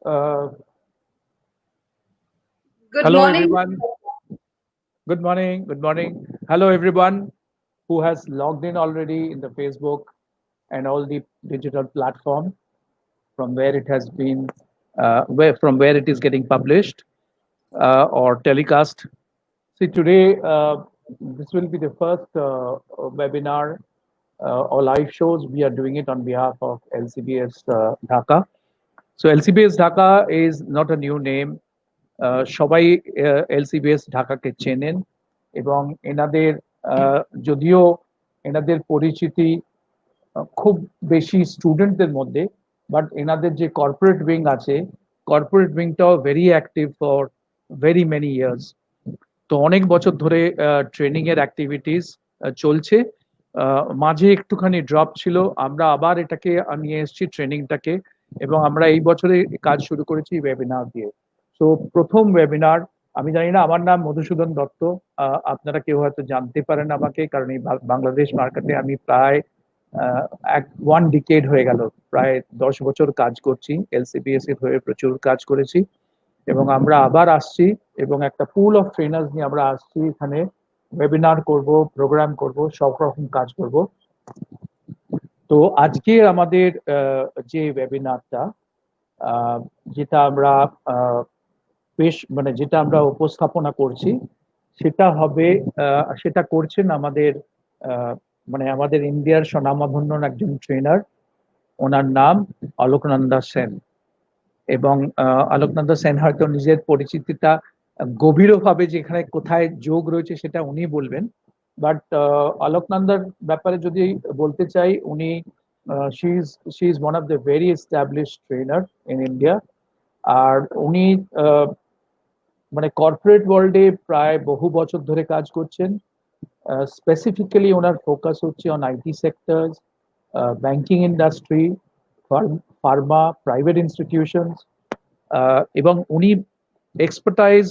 Uh, Good hello, morning. everyone. Good morning. Good morning. Hello, everyone who has logged in already in the Facebook and all the digital platform from where it has been, where it is getting published or telecast. See, today this will be the first webinar or live shows. We are doing it on behalf of LCBS Dhaka. So LCBS Dhaka is not a new name. সবাই এলসিবিএস ঢাকাকে চেনেন এবং এনাদের যদিও এনাদের পরিচিতি খুব বেশি স্টুডেন্টদের মধ্যে, বাট এনাদের যে কর্পোরেট উইং আছে, কর্পোরেট উইংটাও very active for very many years. তো অনেক বছর ধরে ট্রেনিং এর অ্যাক্টিভিটিস চলছে। মাঝে একটুখানি ড্রপ ছিল, আমরা আবার এটাকে নিয়ে এসেছি ট্রেনিংটাকে, এবং আমরা এই বছরে কাজ শুরু করেছি ওয়েবিনার দিয়ে। তো প্রথম ওয়েবিনার, আমি জানি না, আমার নাম মধুসূদন দত্ত। আপনারা কেউ হয়তো জানতে পারেন আমাকে, কারণ এই বাংলাদেশ মার্কেটে আমি প্রায় ওয়ান ডিকেড হয়ে গেল, প্রায় 10 বছর কাজ করছি। এলসিবিএস এর হয়ে প্রচুর কাজ করেছি এবং আমরা আবার আসছি এবং একটা পুল অফ ট্রেনার্স নিয়ে আমরা আসছি এখানে। ওয়েবিনার করব, প্রোগ্রাম করব, সব রকম কাজ করব। তো আজকে আমাদের যে ওয়েবিনারটা, যেটা আমরা যেটা আমরা উপস্থাপনা করছি, সেটা হবে, সেটা করছেন আমাদের আমাদের ইন্ডিয়ার স্বনামধন্য একজন ট্রেনার। ওনার নাম অলোকনন্দা সেন। এবং অলোকনন্দা সেন হয়তো নিজের পরিচিতিটা গভীরভাবে যেখানে কোথায় যোগ রয়েছে সেটা উনি বলবেন, বাট অলোকনন্দার ব্যাপারে যদি বলতে চাই, উনি she is one of the very establish trainer in India. আর উনি কর্পোরেট ওয়ার্ল্ডে প্রায় বহু বছর ধরে কাজ করছেন। স্পেসিফিক্যালি ওনার ফোকাস হচ্ছে on IT sector, banking industry, pharma, private institutions. এবং উনি এক্সপার্টাইজ,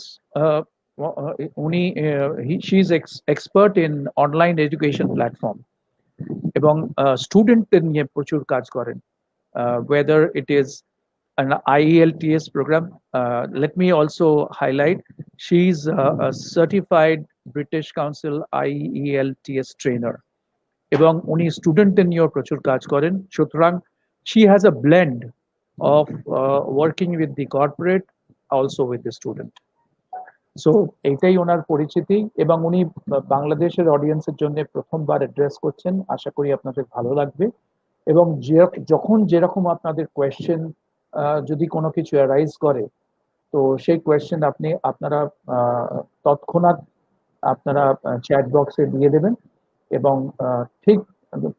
উনি she is expert in online education platform এবং স্টুডেন্টদের নিয়ে প্রচুর কাজ করেন, whether it is an IELTS program. Let me also highlight, she's a certified British Council IELTS trainer এবং উনি স্টুডেন্টদের নিয়েও প্রচুর কাজ করেন। সুতরাং she has a blend of working with the corporate, also with the student. So এইটাই ওনার পরিচিতি এবং উনি বাংলাদেশের অডিয়েন্সের জন্য প্রথমবার অ্যাড্রেস করছেন। আশা করি আপনাদের ভালো লাগবে এবং যখন যেরকম আপনাদের কোয়েশ্চেন, যদি কোনো কিছু অ্যারাইজ করে, তো সেই কোয়েশ্চেন আপনারা তৎক্ষণাৎ আপনারা চ্যাট বক্সে দিয়ে দেবেন এবং ঠিক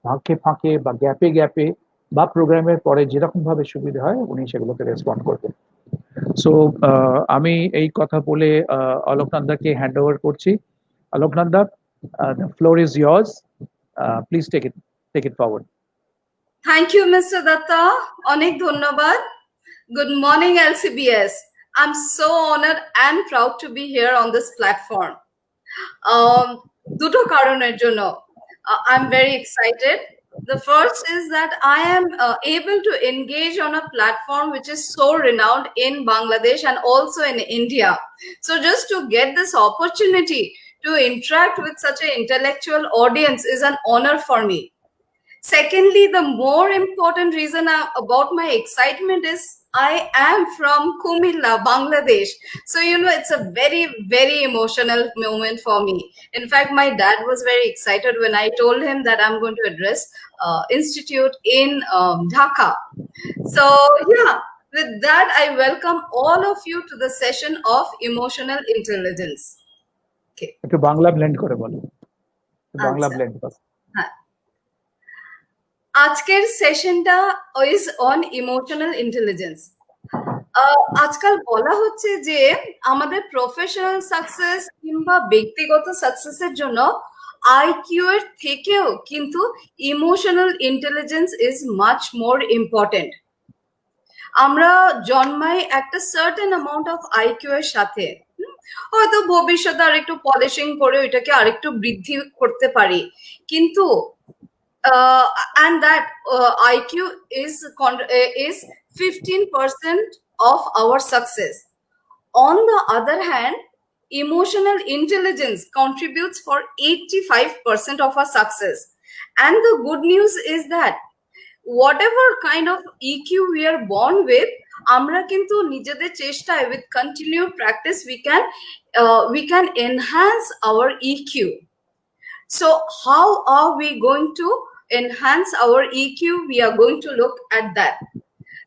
ফাঁকে ফাঁকে বা গ্যাপে গ্যাপে বা প্রোগ্রামের পরে যেরকম ভাবে সুবিধা হয় উনি সেগুলোকে রেসপন্ড করবেন। সো আমি এই কথা বলে অলোকনন্দাকে হ্যান্ড ওভার করছি। Alaknanda, the floor is yours. Please take it forward. Thank you, Mr. Datta. Onek dhonnobad. Good morning, LCBS. I'm so honored and proud to be here on this platform. Duto karoner jonno I'm very excited. The first is that I am able to engage on a platform which is so renowned in Bangladesh and also in India. So just to get this opportunity to interact with such an intellectual audience is an honor for me. Secondly, the more important reason about my excitement is I am from Kumilla, Bangladesh. So, it's a very, very emotional moment for me. In fact, my dad was very excited when I told him that I'm going to address institute in Dhaka. So, yeah, with that, I welcome all of you to the session of emotional intelligence. Okay. একটু Bangla blend করে বলো, Bangla blend করো। হ্যাঁ, আজকের সেশনটা is on emotional intelligence. আজকাল বলা হচ্ছে যে আমাদের প্রফেশনাল সাকসেস কিংবা ব্যক্তিগত সাকসেসের জন্য আইকিউ এর থেকেও কিন্তু emotional intelligence is much more important. আমরা জন্মাই একটা সার্টেন অ্যামাউন্ট অফ আইকিউ এর সাথে, হয়তো ভবিষ্যতে আরেকটু পলিশিং করে ওইটাকে আরেকটু বৃদ্ধি করতে পারি, কিন্তু and that IQ is 15% of our success. On the other hand, emotional intelligence contributes for 85% of our success. And the good news is that whatever kind of EQ we are born with, আমরা কিন্তু নিজেদের চেষ্টায় with continued practice we can enhance our EQ. So how are we going to enhance our EQ? We are going to look at that.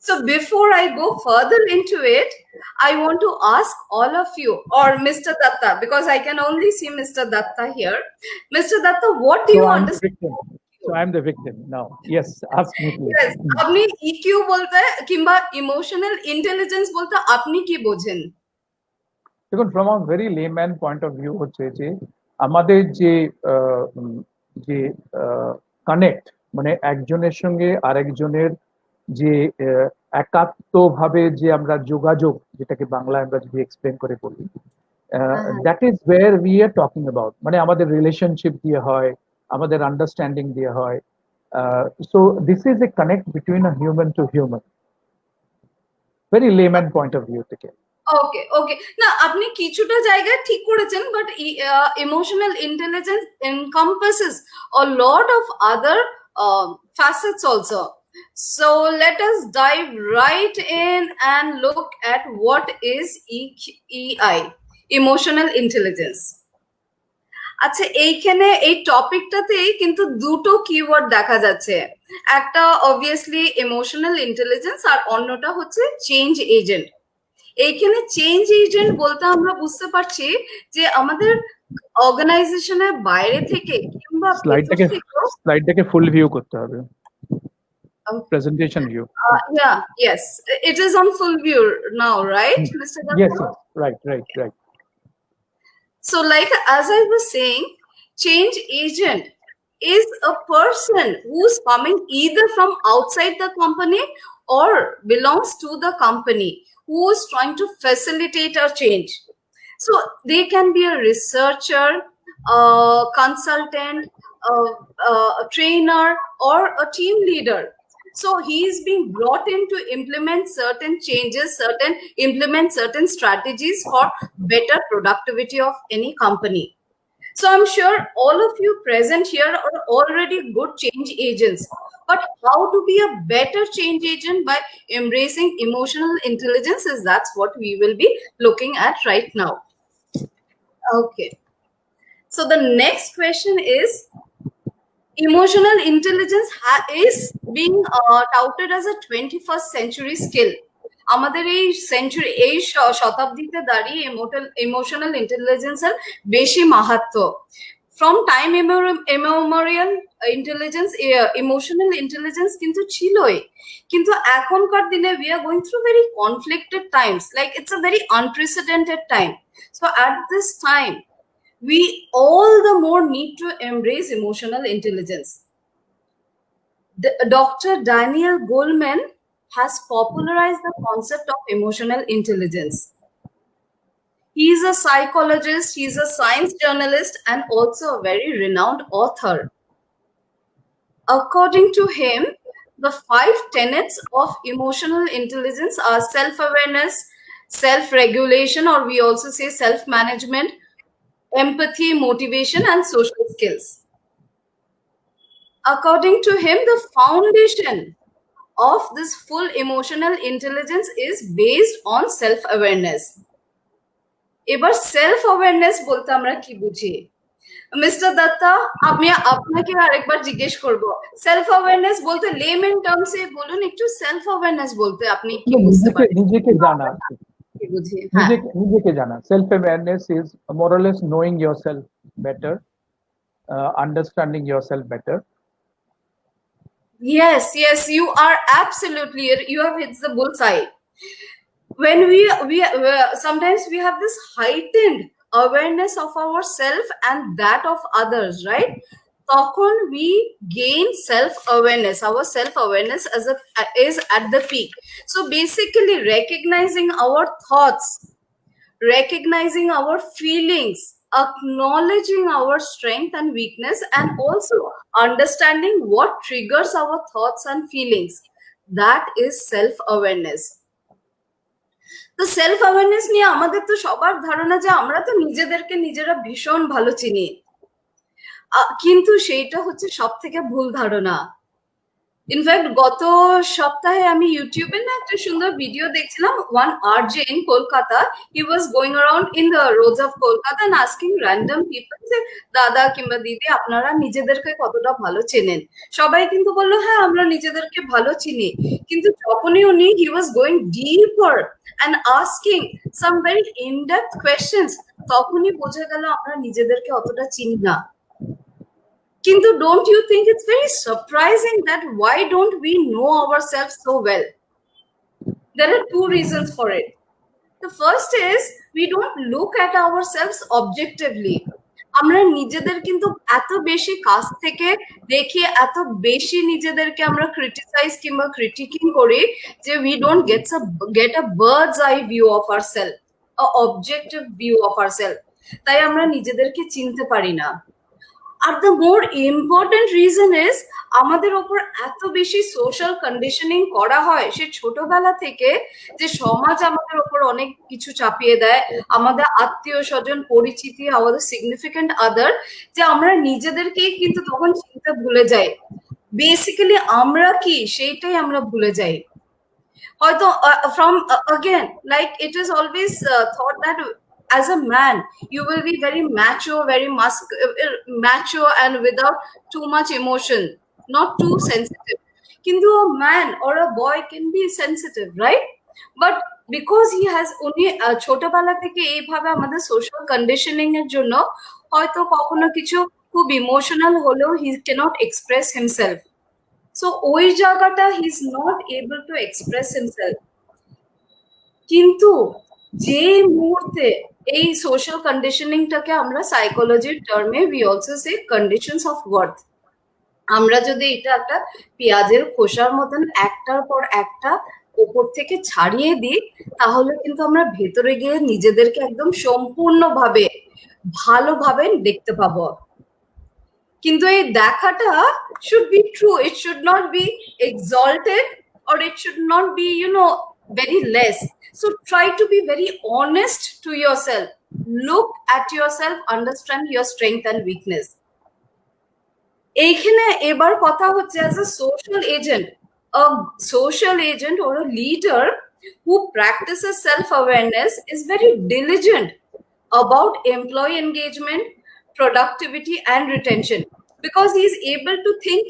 So before I go further into it, I want to ask all of you, or Mr. Datta, because I can only see Mr. Datta here. Mr. Datta, what do you understand? So I'm the victim now. Yes, ask me please. Yes, আপনি EQ বলতে কিংবা emotional intelligence বলতে আপনি কি বোঝেন? দেখুন, from a very layman point of view হচ্ছে যে আমাদের যে কানেক্ট, মানে একজনের সঙ্গে আরেকজনের যে একাত্মভাবে যে আমরা যোগাযোগ, যেটাকে বাংলায় আমরা যদি এক্সপ্লেন করে বলি, that is wire we are talking about. মানে আমাদের রিলেশনশিপ দিয়ে হয়, আমাদের আন্ডারস্ট্যান্ডিং দিয়ে হয়। So this is a connect between a human two human, very layman point of view থেকে। ওকে ওকে, না আপনি কিছুটা জায়গায় ঠিক করেছেন, but emotional intelligence encompasses a lot of other facets also. So let us dive right in and look at what is EI, emotional intelligence. আচ্ছা, এইখানে এই টপিকটাতেই কিন্তু দুটো কিওয়ার্ড দেখা যাচ্ছে, একটা অবভিয়াসলি ইমোশনাল ইন্টেলিজেন্স আর অন্যটা হচ্ছে চেঞ্জ এজেন্ট। এইখানে চেঞ্জ এজেন্ট বলতে আমরা বুঝতে পারছি যে আমাদের অর্গানাইজেশনের বাইরে থেকে কিংবা স্লাইডটাকে ফুল ভিউ করতে হবে, presentation view. Yeah, yes, it is on full view now, right, Mr. Datta? Yes, right. So like as I was saying, change agent is a person who's coming either from outside the company or belongs to the company, who is trying to facilitate a change. So they can be a researcher, a consultant, a trainer, or a team leader. So he is being brought in to implement certain changes, implement certain strategies for better productivity of any company. So I'm sure all of you present here are already good change agents. But how to be a better change agent by embracing emotional intelligence is that's what we will be looking at right now. Okay. So the next question is, emotional intelligence is being touted as a 21st century skill. আমাদের এই century, এই শতাব্দীতে দাঁড়িয়ে emotional ইন্টেলিজেন্সের বেশি মাহাত্ম্য। From time immemorial intelligence, emotional intelligence কিন্তু ছিলই, কিন্তু এখনকার দিনে we are going through very conflicted times, like it's a very unprecedented time. So at this time we all the more need to embrace emotional intelligence. Dr. Daniel Goleman has popularized the concept of emotional intelligence. He is a psychologist, he is a science journalist, and also a very renowned author. According to him, the 5 tenets of emotional intelligence are self-awareness, self-regulation, or we also say self-management, empathy, motivation, and social skills. According to him, the foundation of this full emotional intelligence is based on self-awareness. এবার self awareness বলতে আমরা কি বুঝি? Mister Datta, আমি আপনাকে আরেকবার জিজ্ঞেস করব, সেলফ অ্যাওয়ারনেস বলতে লেমেন টার্মসে বলুন একটু, সেলফ অ্যাওয়ারনেস বলতে আপনি কি বুঝতে পারেন? নিজেকে জানা, নিজেকে জানা। Self awareness is more or less knowing yourself better, understanding yourself better. Yes, you are absolutely, you have hit the bullseye. When we sometimes we have this heightened awareness of ourselves and that of others, right? তখন we gain self-awareness. Our self-awareness is at the peak. So basically recognizing our thoughts, recognizing our feelings, acknowledging our strength and weakness, and also understanding what triggers our thoughts and feelings. That is self-awareness. তো self awareness নিয়ে আমাদের তো সবার ধারণা যে আমরা তো নিজেদেরকে নিজেরা ভীষণ ভালো চিনি, কিন্তু সেইটা হচ্ছে সব থেকে ভুল ধারণা। ইনফ্যাক্ট গত সপ্তাহে আমি ইউটিউবে না একটা সুন্দর ভিডিও দেখছিলাম, one RJ in Kolkata, he was going around in the roads of Kolkata and asking random people যে দাদা কিংবা দিদি আপনারা নিজেদেরকে কতটা ভালো চেনেন। সবাই কিন্তু বললো হ্যাঁ আমরা নিজেদেরকে ভালো চিনি, কিন্তু যখনই উনি he was going deeper and asking some very in depth questions, তখনই বোঝা গেল আমরা নিজেদেরকে অতটা চিনি না। কিন্তু don't you think it's very surprising that why don't we know ourselves so well? There are two reasons for it. The first is we don't look at ourselves objectively. আমরা নিজেদের কিন্তু এত বেশি কাছ থেকে দেখি, এত বেশি নিজেদেরকে আমরা ক্রিটিসাইজ কিংবা ক্রিটিকিং করি যে we don't get a bird's eye view of ourselves, a objective view of ourselves. তাই আমরা নিজেদেরকে চিনতে পারি না। Are the more important reason is আমাদের ওপর এত বেশি সোশ্যাল কন্ডিশনিং করা হয় সে ছোটবেলা থেকে, যে সমাজ আমাদের ওপর অনেক কিছু চাপিয়ে দেয়, আমাদের আত্মীয় স্বজন পরিচিতি, আমাদের সিগনিফিকেন্ট আদার, যে আমরা নিজেদেরকেই কিন্তু তখন চিনতে ভুলে যাই। বেসিক্যালি আমরা কি সেইটাই আমরা ভুলে যাই। হয়তো from again like it is always thought that as a man you will be very macho, very macho and without too much emotion, not too sensitive. কিন্তু a man or a boy can be sensitive, right? But because he has only ছোটবেলা থেকে এইভাবে আমাদের social conditioning এর জন্য হয়তো কখনো কিছু খুব ইমোশনাল হলেও he cannot express himself. So ওই জায়গাটা he is not able to express himself. কিন্তু যে মুহূর্তে এই সোশ্যাল কন্ডিশনিংটাকে আমরা সাইকোলজির টার্মে we also say conditions of worth, আমরা যদি এটা একটা পেঁয়াজের খোসার মতন একটার পর একটা উপর থেকে ছাড়িয়ে দিই, তাহলে কিন্তু আমরা ভেতরে গিয়ে নিজেদেরকে একদম সম্পূর্ণভাবে ভালোভাবে দেখতে পাবো। কিন্তু এই দেখাটা should be true, it should not be exalted or it should not be very less. So try to be very honest to yourself, look at yourself, understand your strength and weakness. এইখানে এবার কথা হচ্ছে as a social agent or a leader who practices self-awareness is very diligent about employee engagement, productivity and retention, because he is able to think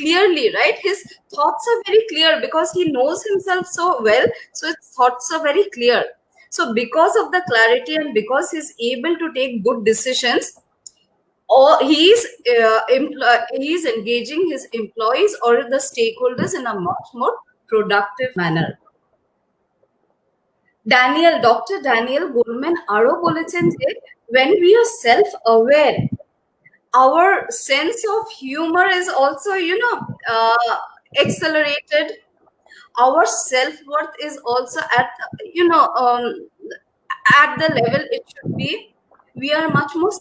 clearly, right? His thoughts are very clear because he knows himself so well, so his thoughts are very clear. So because of the clarity and because he is able to take good decisions, or he is engaging his employees or the stakeholders in a much more productive manner. Dr. Daniel Goleman আরো বলেছেন যে when we are self-aware, our sense of humor is also accelerated. Our self-worth is also at the level it should be. We are much more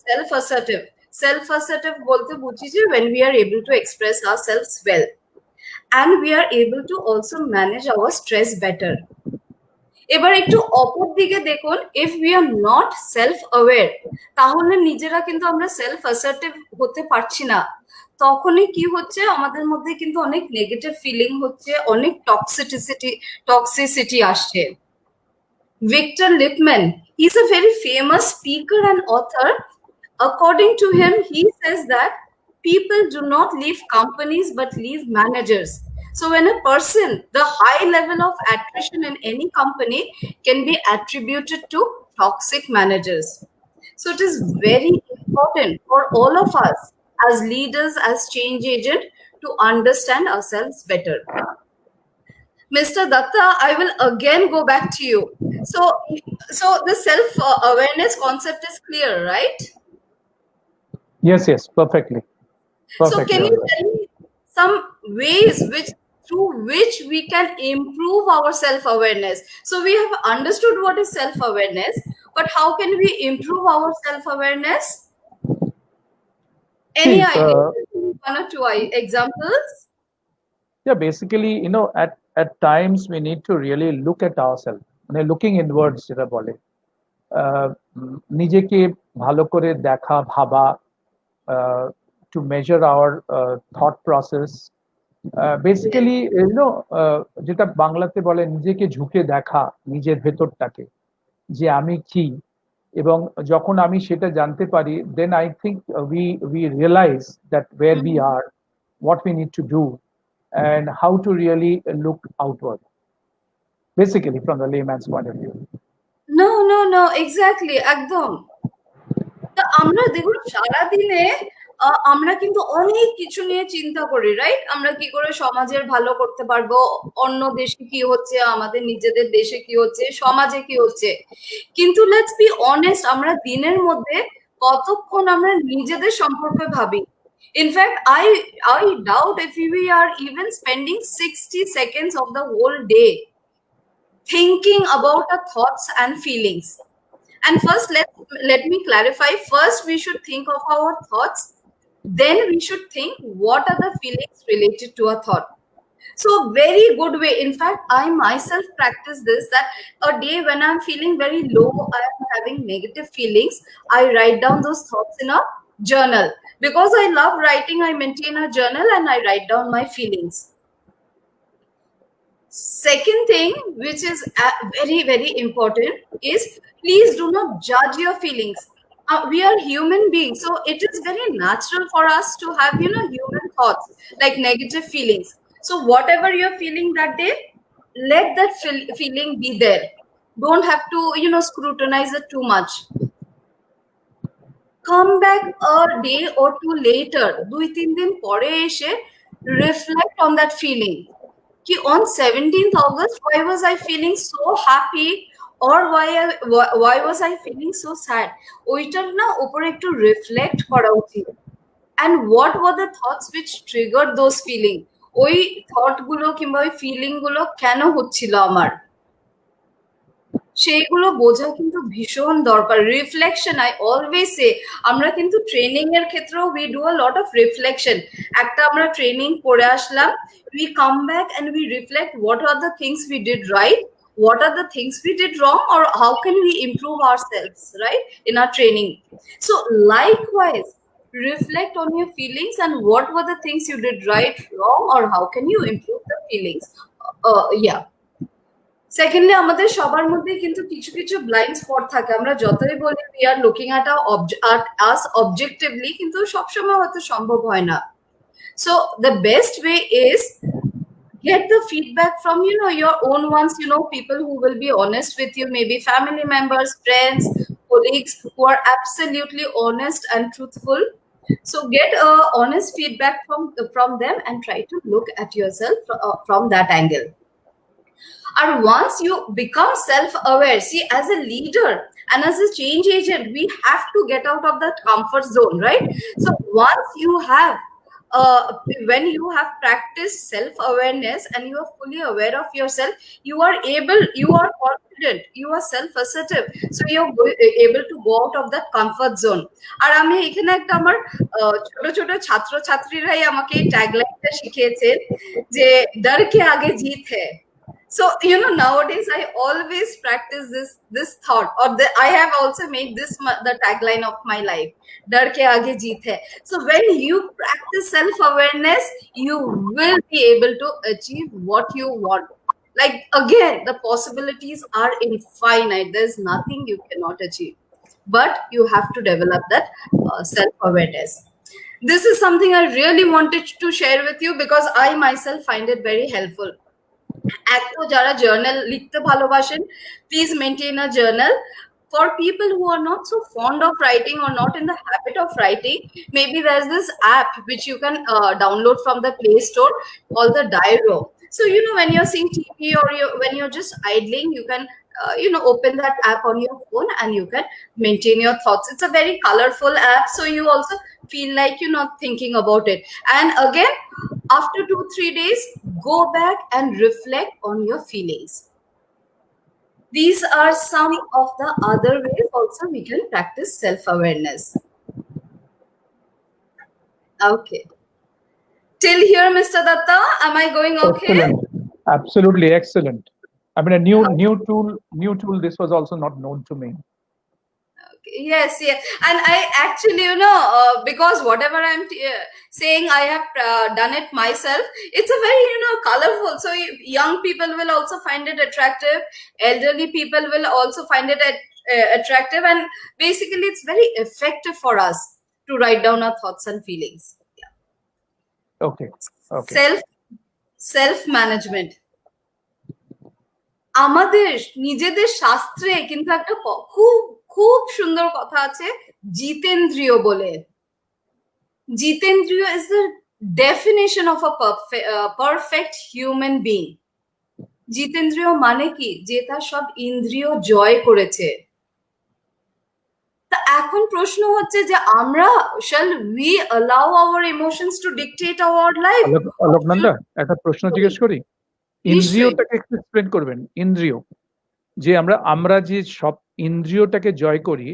self-assertive বলতে বুঝি যে when we are able to express ourselves well and we are able to also manage our stress better. এবার একটু অপর দিকে দেখুন, if we are not self-aware, তাহলে নিজেরা কিন্তু আমরা self-assertive হতে পারছি না। তখনই কি হচ্ছে, আমাদের মধ্যে কিন্তু অনেক নেগেটিভ ফিলিং হচ্ছে, অনেক টক্সিসিটি আসছে। Victor Lipman, he's a very famous speaker and author. According to him, he says that people do not leave companies but leave managers. So when a person, the high level of attrition in any company can be attributed to toxic managers. So it is very important for all of us as leaders, as change agent, to understand ourselves better. Mr. Datta, I will again go back to you. So the self-awareness concept is clear, right? Yes, perfectly. So can you tell me some ways through which we can improve our self-awareness? So we have understood what is self-awareness, but how can we improve our self-awareness? Any ideas? One or two examples? Yeah, basically, at times we need to really look at ourselves. মানে looking inwards যেটা বলে, নিজেকে ভালো করে দেখা, ভাবা, to measure our thought process, basically যেটা বাংলাতে বলে নিজেকে ঝুঁকে দেখা, নিজের ভেতরটাকে যে আমি কি, এবং যখন আমি সেটা জানতে পারি, then I think we realise that where we are, what we need to do, and how to really look outward, basically from the layman's point of view. No, exactly, একদম। তা আমরা দেখুন সারাদিনে আমরা কিন্তু অনেক কিছু নিয়ে চিন্তা করি, রাইট? আমরা কি করে সমাজের ভালো করতে পারবো, অন্য দেশে কি হচ্ছে, আমাদের নিজেদের দেশে কি হচ্ছে, সমাজে কি হচ্ছে। কিন্তু লেটস বি অনেস্ট, আমরা দিনের মধ্যে কতক্ষণ আমরা নিজেদের সম্পর্কে ভাবি? In fact I doubt if we are even spending 60 seconds of the whole day thinking about our thoughts and feelings. And first, let me clarify. First, we should think of our thoughts. Then we should think what are the feelings related to a thought. So very good way. In fact, I myself practice this, that a day when I'm feeling very low, I am having negative feelings, I write down those thoughts in a journal. Because I love writing, I maintain a journal and I write down my feelings. Second thing, which is very important, is please do not judge your feelings. We are human beings, so it is very natural for us to have human thoughts, like negative feelings. So whatever you're feeling that day, let that feeling be there. Don't have to scrutinize it too much. Come back a day or two later, 2-3 দিন পরে এসে reflect on that feeling. On 17th August, why was I feeling so happy, or why was I feeling so sad? ওইটার না উপরে একটু reflect করা উচিত। And what were the thoughts which triggered those feeling? ওই থট গুলো কিংবা ওই ফিলিং গুলো কেন হচ্ছিল আমার, সেইগুলো বোঝা কিন্তু ভীষণ দরকার। রিফ্লেকশন, আই অলওয়েজ সে, আমরা কিন্তু ট্রেনিং এর ক্ষেত্রেও we do a lot of reflection. একটা আমরা ট্রেনিং করে আসলাম, we come back and we reflect what are the things we did right, what are the things we did wrong, or how can we improve ourselves, right, in our training. So likewise, reflect on your feelings and what were the things you did right, wrong, or how can you improve the feelings. Yeah. Secondly, আমাদের সবার মধ্যে কিন্তু কিছু কিছু blind spot থাকে। আমরা যতই বলি we are looking at us objectively, কিন্তু সবসময় হয়তো সম্ভব হয় না। So the best way is get the feedback from your own ones, people who will be honest with you, maybe family members, friends, colleagues who are absolutely honest and truthful. So get honest feedback from them and try to look at yourself from that angle. And once you become self-aware, see, as a leader and as a change agent, we have to get out of that comfort zone, right? So once you have when you have practiced self-awareness and you are fully aware of yourself, you are confident, you are self-assertive, so you are able to go out of that comfort zone. আর আমি এখানে একটা আমার ছোট ছোট ছাত্র ছাত্রীরাই আমাকে ট্যাগলাইনটা শিখিয়েছেন যে ডর কে আগে জিত হ্যায়। So nowadays I always practice this thought, or I have also made this the tagline of my life, dar ke aage jeet hai. So when you practice self-awareness, you will be able to achieve what you want. Like, again, the possibilities are infinite. There's nothing you cannot achieve, but you have to develop that self-awareness. This is something I really wanted to share with you because I myself find it very helpful. এত যারা journal লিখতে ভালোবাসেন, please maintain a journal. For people who are not so fond of writing or not in the habit of writing, maybe there's this app which you can download from the Play Store called the Diaro. So when you're seeing TV or when you're just idling, you can open that app on your phone and you can maintain your thoughts. It's a very colorful app, so you also feel like you're not thinking about it. And again, after 2-3 days, go back and reflect on your feelings. These are some of the other ways also we can practice self-awareness. Okay. Till here, Mr. Datta, am I going okay? Excellent. Absolutely excellent. I mean, a new tool. This was also not known to me. Yes, yes. And I actually, because whatever I'm saying, I have done it myself. It's a very, colorful. So young people will also find it attractive. Elderly people will also find it attractive. And basically, it's very effective for us to write down our thoughts and feelings. Yeah. Okay. Okay. Self-management. আমাদের নিজেদের শাস্ত্রে কিন্তু একটা খুব খুব সুন্দর কথা আছে জিতেন্দ্রিয় বলে জিতেন্দ্রিয় is the definition of a perfect human being জিতেন্দ্রিয় মানে কি যে তার সব ইন্দ্রিয় জয় করেছে তা এখন প্রশ্ন হচ্ছে যে আমরা shall we allow our emotions to dictate our life Alaknanda একটা প্রশ্ন জিজ্ঞেস করি ইন্দ্রিয়টাকে একটু এক্সপ্লেন করবেন ইন্দ্রিয় যে আমরা যে সব ইন্দ্রিয়টাকে জয় করি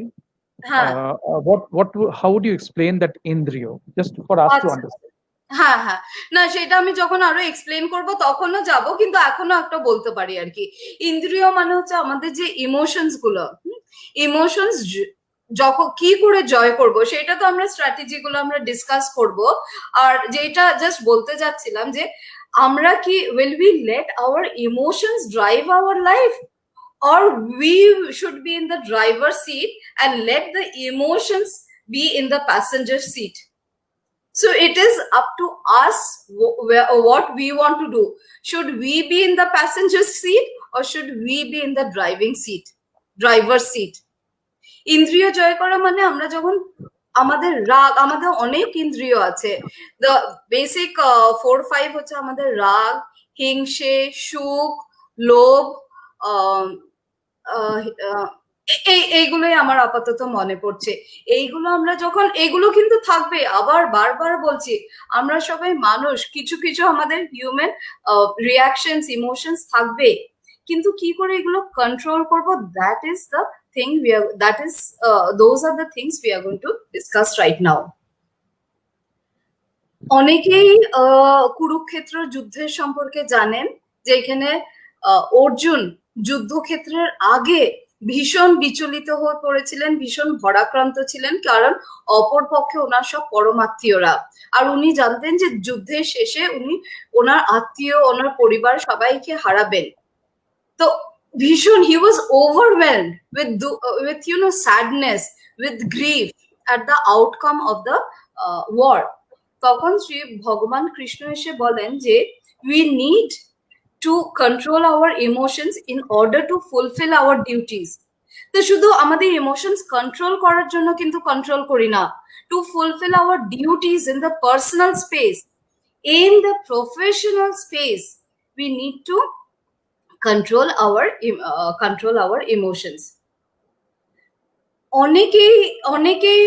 how would you explain that ইন্দ্রিয় just for us to understand হ্যাঁ হ্যাঁ না সেটা আমি যখন আরো এক্সপ্লেন করব তখনও যাব কিন্তু এখনো একটা বলতে পারি আর কি ইন্দ্রিয় মানে হচ্ছে আমাদের যে ইমোশনস গুলো ইমোশনস যখন কি করে জয় করব সেটা তো আমরা স্ট্র্যাটেজি গুলো আমরা ডিসকাস করব আর যেটা জাস্ট বলতে যাচ্ছিলাম যে আমরা কি will we let our emotions drive our life or we should be in the driver's seat and let the emotions be in the passenger seat so it is up to us what we want to do should we be in the passenger seat or should we be in the driver's seat ইন্দ্রিয় জয় করা মানে আমরা যখন আমাদের রাগ আমাদের অনেক ইন্দ্রিয় আছে the basic 4-5 হচ্ছে আমাদের রাগ হিংসে সুখ লোভ এইগুলোই আমার আপাতত মনে পড়ছে এইগুলো আমরা যখন এগুলো কিন্তু থাকবে আবার বারবার বলছি আমরা সবাই মানুষ কিছু কিছু আমাদের হিউম্যান রিঅ্যাকশনস ইমোশনস থাকবে কিন্তু কি করে এগুলো কন্ট্রোল করব that is the thing those are the things we are going to discuss right now অনেকেই কুরুক্ষেত্র যুদ্ধের সম্পর্কে জানেন যে এখানে অর্জুন যুদ্ধক্ষেত্রের আগে ভীষণ বিচলিত হয়ে পড়েছিলেন ভীষণ ভরাক্রান্ত ছিলেন কারণ অপরপক্ষে ওনার সব পরমাত্মীয়রা আর উনি জানতেন যে যুদ্ধের শেষে উনি ওনার আত্মীয় ওনার পরিবার সবাইকে হারাবেন তো ভীষণ he was overwhelmed with sadness with grief at the outcome of the war তখন শ্রী ভগবান কৃষ্ণ এসে বলেন যে we need to control our emotions in order to fulfill our duties তো শুধু আমাদের ইমোশনস কন্ট্রোল করার জন্য কিন্তু কন্ট্রোল করি না to fulfill our duties in the personal space in the professional space we need to control our emotions অনেকেই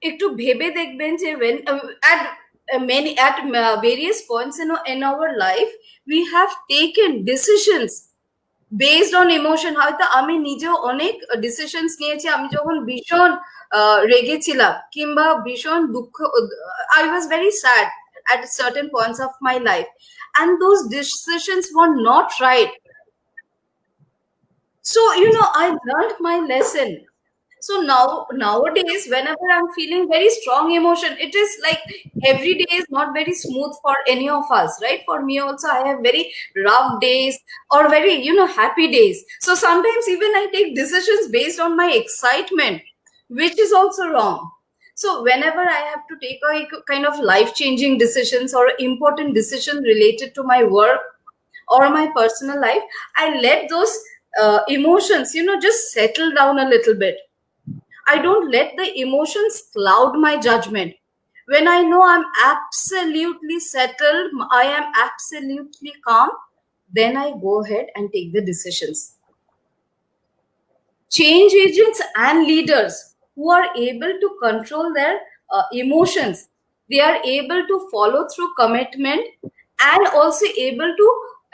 একটু ভেবে দেখবেন যে when at various points in our life we have taken decisions based on emotion হয়তো আমি নিজেও অনেক decisions নিয়েছি আমি যখন ভীষণ রেগেছিলাম কিংবা ভীষণ দুঃখ I was very sad at certain points of my life and those decisions were not right so I learned my lesson so nowadays whenever I'm feeling very strong emotion it is like every day is not very smooth for any of us right for me also I have very rough days or very happy days so sometimes even I take decisions based on my excitement which is also wrong so whenever I have to take a kind of life-changing decisions or important decision related to my work or my personal life I let those emotions just settle down a little bit I don't let the emotions cloud my judgment when I know I'm absolutely settled I am absolutely calm then I go ahead and take the decisions change agents and leaders who are able to control their emotions they are able to follow through commitment and also able to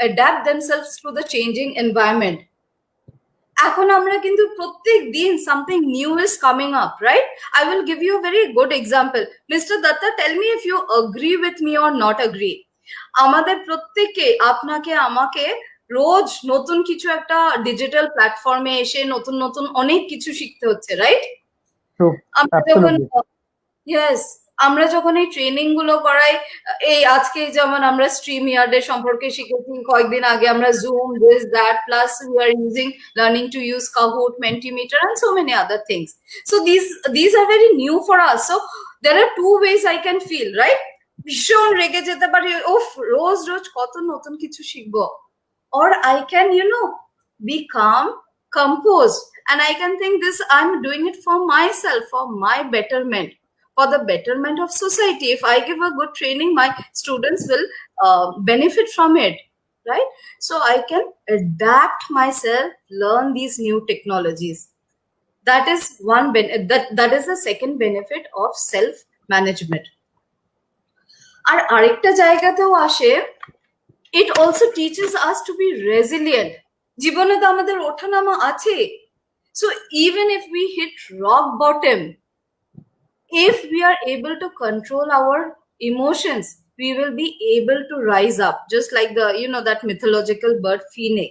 adapt themselves to the changing environment এখন আমরা কিন্তু প্রত্যেক দিন something new is coming up right I will give you a very good example Mr. Datta tell me if you agree with me or not agree আমাদের প্রত্যেককে আপনাকে আমাকে রোজ নতুন কিছু একটা ডিজিটাল প্ল্যাটফর্মে এসে নতুন নতুন অনেক কিছু শিখতে হচ্ছে, রাইট? True. আমরা যখন Absolutely. ইয়েস, আমরা যখন এই ট্রেনিং গুলো করাই, এই আজকে যেমন আমরা স্ট্রিম ইয়ার্ডের সম্পর্কে শিখেছি, কয়েকদিন আগে আমরা Zoom, this that, plus we are using learning to use Kahoot, Mentimeter and so many other things. So this are very new for us. So there are two ways I can feel, right? ভীষণ রেগে যেতে পারি, ওফ রোজ রোজ কত নতুন কিছু শিখবো। Or I can, be calm, composed, and I can think this, I'm doing it for myself, for my betterment, for the betterment of society. If I give a good training, my students will benefit from it, right? So I can adapt myself, learn these new technologies. That is that is the second benefit of self management. আর আরেকটা জায়গাতেও আসে, it also teaches us to be resilient. জীবনে তো আমাদের ওঠানামা আছে। So even if we hit rock bottom, if we are able to control our emotions, we will be able to rise up, just like that mythological bird phoenix.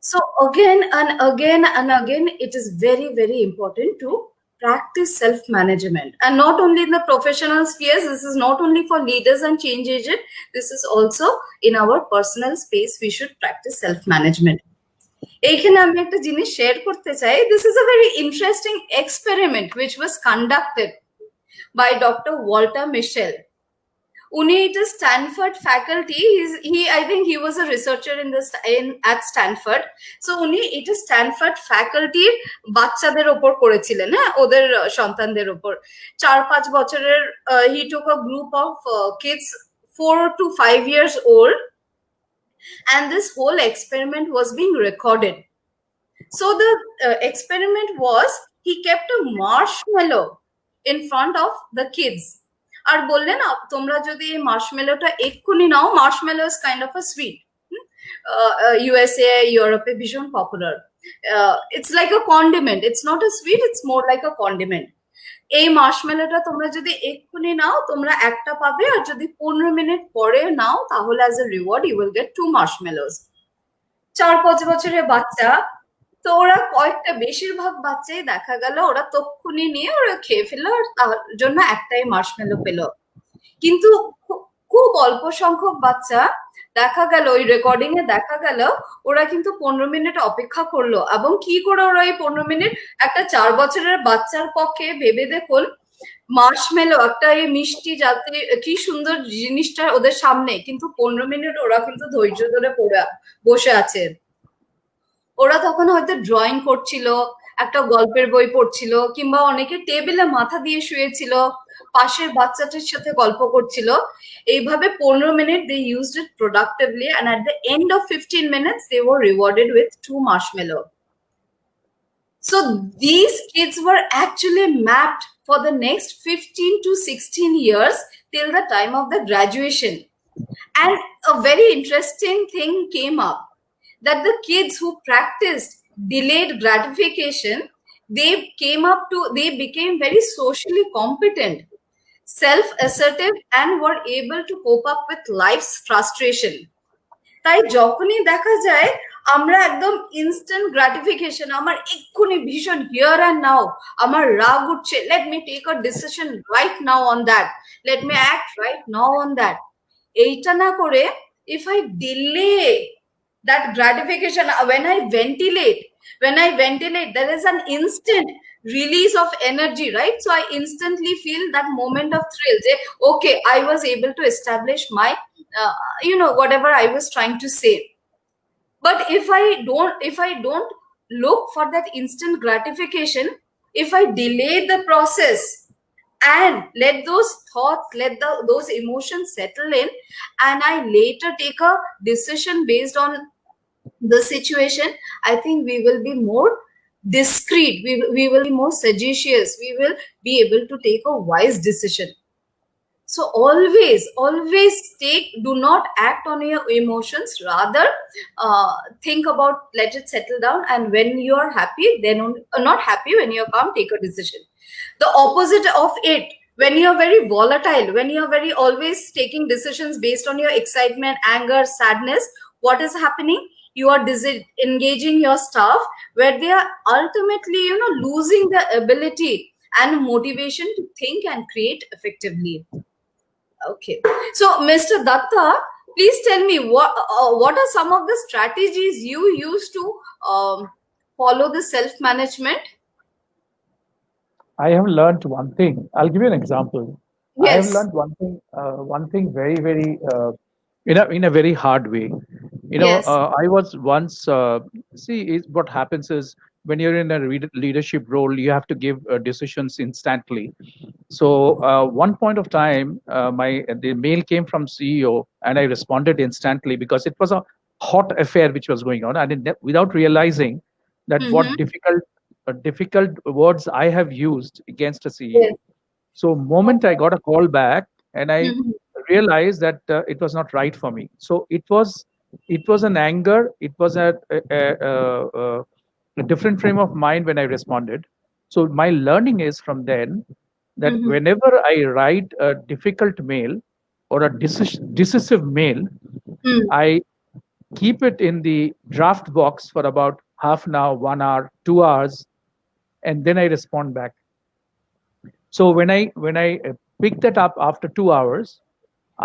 So again and again and again, it is very, very important to practice self-management. And not only in the professional spheres, this is not only for leaders and change agents, this is also in our personal space, we should practice self-management. এইখানে আমি একটা জিনিস share করতে চাই। This is a very interesting experiment which was conducted by Dr. Walter Mischel. Uni, it is Stanford faculty. I think he was a researcher at Stanford. So uni, it is Stanford faculty বাচ্চাদের উপর করেছিলেন, হ্যাঁ, ওদের সন্তানদের উপর 4-5 বছরের। He took a group of kids 4 to 5 years old, and this whole experiment was being recorded. So the experiment was, he kept a marshmallow in front of the kids. আর বললেন, তোমরা যদি এই মার্শমেলোটা এক্ষুনি নাও, marshmallow is kind of a sweet, USA, ইউরোপে ভীষণ popular. It's like a condiment, it's not a sweet, it's more like a condiment. এই মার্শমেলোটা তোমরা যদি এক্ষুনি নাও, তোমরা একটা পাবে, আর যদি 15 মিনিট পরে নাও, তাহলে as a reward you will get 2 marshmallows. 4-5 বছরের বাচ্চা, তো ওরা কয়েকটা, বেশিরভাগ বাচ্চাই দেখা গেল ওরা তক্ষুনি নিয়ে ওরা খেয়ে ফেললো, আর তার জন্য একটাই মার্শমেলো পেল। কিন্তু খুব অল্প সংখ্যক বাচ্চা দেখা গেল, ওই রেকর্ডিং এ দেখা গেল, ওরা কিন্তু 15 মিনিট অপেক্ষা করলো। এবং কি করে ওরা এই 15 মিনিট, একটা 4 বছরের বাচ্চার পক্ষে ভেবে দেখুন, মার্শমেলো একটা এই মিষ্টি জাতীয় কি সুন্দর জিনিসটা ওদের সামনে, কিন্তু 15 মিনিট ওরা কিন্তু ধৈর্য ধরে বসে আছে। ওরা তখন হয়তো ড্রয়িং করছিল, একটা গল্পের বই পড়ছিল, কিংবা অনেকে টেবিলে মাথা দিয়ে শুয়েছিল, পাশের বাচ্চাটির সাথে গল্প করছিল। এইভাবে 15 minute they used it productively, and at the end of 15 minutes they were rewarded with 2 marshmallow. So these kids were actually mapped for the next 15 to 16 years till the time of the graduation. And a very interesting thing came up, that the kids who practiced delayed gratification, they became very socially competent, self-assertive, and were able to cope up with life's frustration. তাই যখনই দেখা যায় আমরা একদম instant gratification, আমার এক্ষুনি ভীষণ here and now, আমার রাগ উঠছে, let me take a decision right now on that, let me act right now on that, এইটা না করে, if I delay that gratification, when I ventilate, there is an instant release of energy, right? So I instantly feel that moment of thrill, okay, I was able to establish my whatever I was trying to say. But if I don't look for that instant gratification, if I delay the process and let those thoughts, those emotions settle in, and I later take a decision based on the situation, I think we will be more discreet, we will be more sagacious, we will be able to take a wise decision. So always do not act on your emotions, rather think about, let it settle down, and when you are happy, then not happy, when you are calm, take a decision. The opposite of it, when you are very volatile, when you are very always taking decisions based on your excitement, anger, sadness, what is happening? You are disengaging your staff, where they are ultimately, losing the ability and motivation to think and create effectively. Okay. So, Mr. Datta, please tell me what are some of the strategies you use to follow the self-management? I have learned one thing. I'll give you an example. I have Yes. learned one thing very, very, in a very hard way. Yes. I was once, what happens is when you're in a leadership role, you have to give decisions instantly. So one point of time, the mail came from CEO, and I responded instantly because it was a hot affair which was going on, and without realizing that what Mm-hmm. difficult words I have used against a Yes. CEO. So moment I got a call back, and I Mm-hmm. realized that it was not right for me. So it was an anger. It was a different frame of mind when I responded. So my learning is from then that Mm-hmm. whenever I write a difficult mail or a decisive mail, Mm. I keep it in the draft box for about half an hour, 1 hour, 2 hours, and then I respond back. So when I pick that up after 2 hours,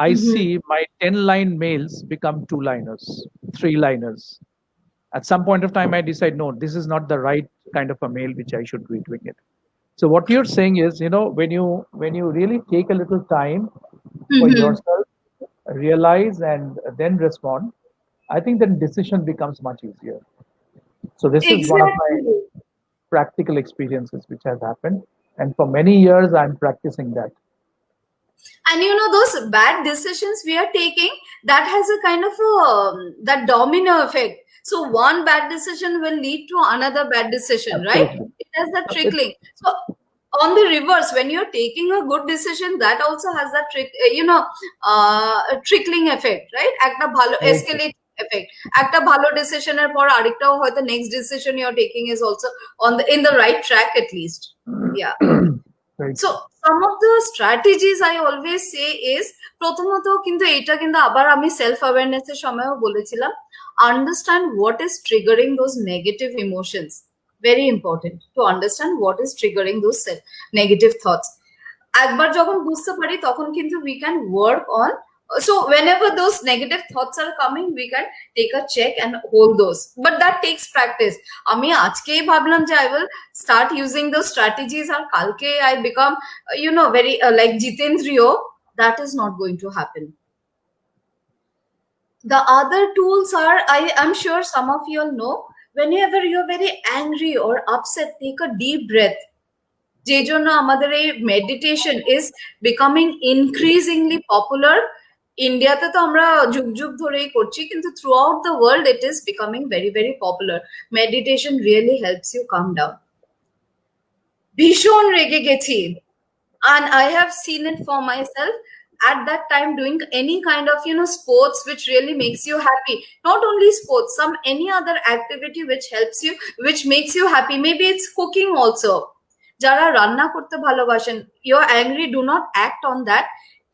I Mm-hmm. see my 10-line mails become two-liners, three-liners. At some point of time, I decide, no, this is not the right kind of a mail which I should be doing it. So what you're saying is, when you really take a little time for Mm-hmm. yourself, realize and then respond, I think then decision becomes much easier. So this is one of my Exactly. practical experiences which has happened, and for many years I'm practicing that. And those bad decisions we are taking, that has a kind of that domino effect. So one bad decision will lead to another bad decision, right? Absolutely. It has that It's trickling. So on the reverse, when you're taking a good decision, that also has that trickling effect, right? একটা ভালো very true. escalate effect. একটা ভালো decision-এর পর আরেকটাও হয়তো next decision you're taking is also in the right track at least. Yeah. Very So true. some of the strategies I always say is, প্রথমত কিন্তু এটা কিন্তু আবার আমি সেলফ অ্যাওয়ারনেস এর সময়ও বলেছিলাম, understand what is triggering those negative emotions. Very important to understand what is triggering those negative thoughts. একবার যখন বুঝতে পারি তখন কিন্তু we can work on. So whenever those negative thoughts are coming, we can take a check and hold those, but that takes practice. আমি আজকেই ভাবলাম যে I will start using those strategies আর কালকে I become very like Jitendriyo. That is not going to happen. The other tools are, I'm sure some of you all know, whenever you're very angry or upset, take a deep breath. যে জন্য আমাদের এই meditation is becoming increasingly popular. ইন্ডিয়াতে তো আমরা যুগ যুগ ধরেই করছি, কিন্তু throughout the world it is becoming very very popular. Meditation really helps you calm down. ভীষণ রেগে গেছি, and I have seen it for myself at that time doing any kind of sports which really makes you happy. Not only sports, some any other activity which helps you, which makes you happy. Maybe it's cooking also. যারা রান্না করতে ভালোবাসেন, you're angry, do not act on that.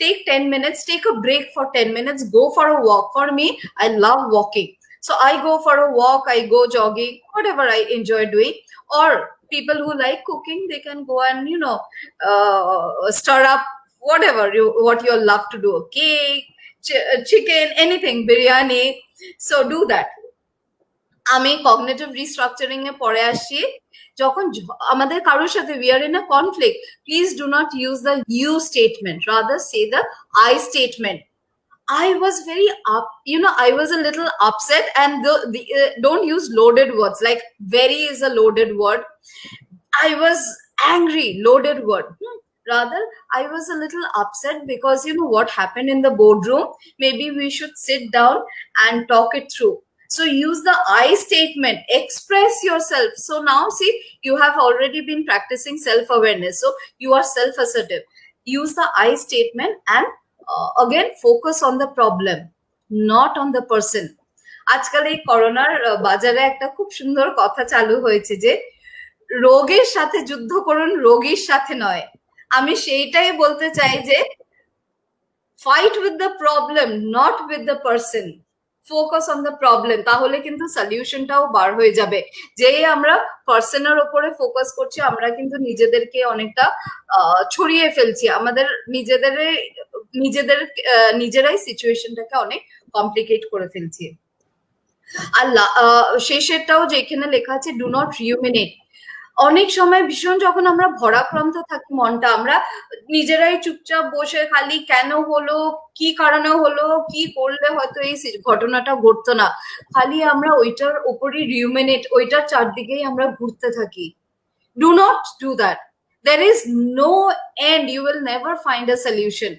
Take 10 minutes, take a break for 10 minutes, go for a walk. For me, I love walking, so I go for a walk, I go jogging, whatever I enjoy doing. Or people who like cooking, they can go and stir up what you love to do, cake, chicken, anything, biryani. So do that. আমি cognitive restructuring এ পড়ে আসছি, যখন আমাদের কারোর সাথে we are in a conflict, please do not use the you statement, rather say the I statement. I was very I was a little upset, and don't use loaded words, like very is a loaded word. I was angry, loaded word. Rather, I was a little upset because what happened in the boardroom. Maybe we should sit down and talk it through. So use the I statement, express yourself. So now see, you have already been practicing self-awareness. So you are self-assertive. Use the I statement and again focus on the problem, not on the person. আজকাল এই করোনার বাজারে একটা খুব সুন্দর কথা চালু হয়েছে যে রোগের সাথে যুদ্ধ করুন, রোগীর সাথে নয়। আমি সেইটাই বলতে চাই যে fight with the problem, not with the person. Focus on the problem, তাহলে কিন্তু সলিউশনটাও বার হয়ে যাবে। যেই আমরা পার্সনের ওপরে ফোকাস করছি, আমরা কিন্তু নিজেদেরকে অনেকটা ছড়িয়ে ফেলছি, আমাদের নিজেরাই সিচুয়েশনটাকে অনেক কমপ্লিকেট করে ফেলছি। আর শেষেরটাও যেখানে লেখা আছে ডু নট রিউমিনেট। অনেক সময় ভীষণ যখন আমরা ভরাক্রান্ত থাকি মনটা, আমরা নিজেরাই চুপচাপ বসে খালি কেন হলো, কি কারণে হলো, কি করলে হয়তো এই ঘটনাটা ঘটতো না, খালি আমরা ওইটার উপরই রিউমিনেট, ওইটার চারদিকেই আমরা ঘুরতে থাকি। Do not do that. There is no end. You will never find a solution.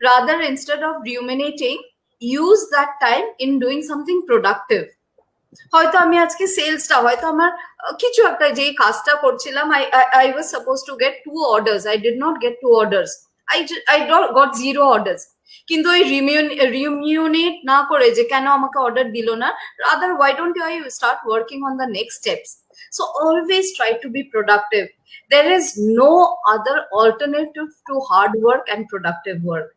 Rather, instead of ruminating, use that time in doing something productive. হয়তো আমি আজকে সেলসটা, হয়তো আমার কিছু একটা যে কাজটা করছিলাম, I was supposed to get 2 orders. I did not get 2 orders. I got 0 orders. কিন্তু ওই রিমিউনেট না করে যে কেন আমাকে অর্ডার দিল না, rather why don't I start working on the next steps? So always try to be productive. There is no other alternative to hard work and productive work.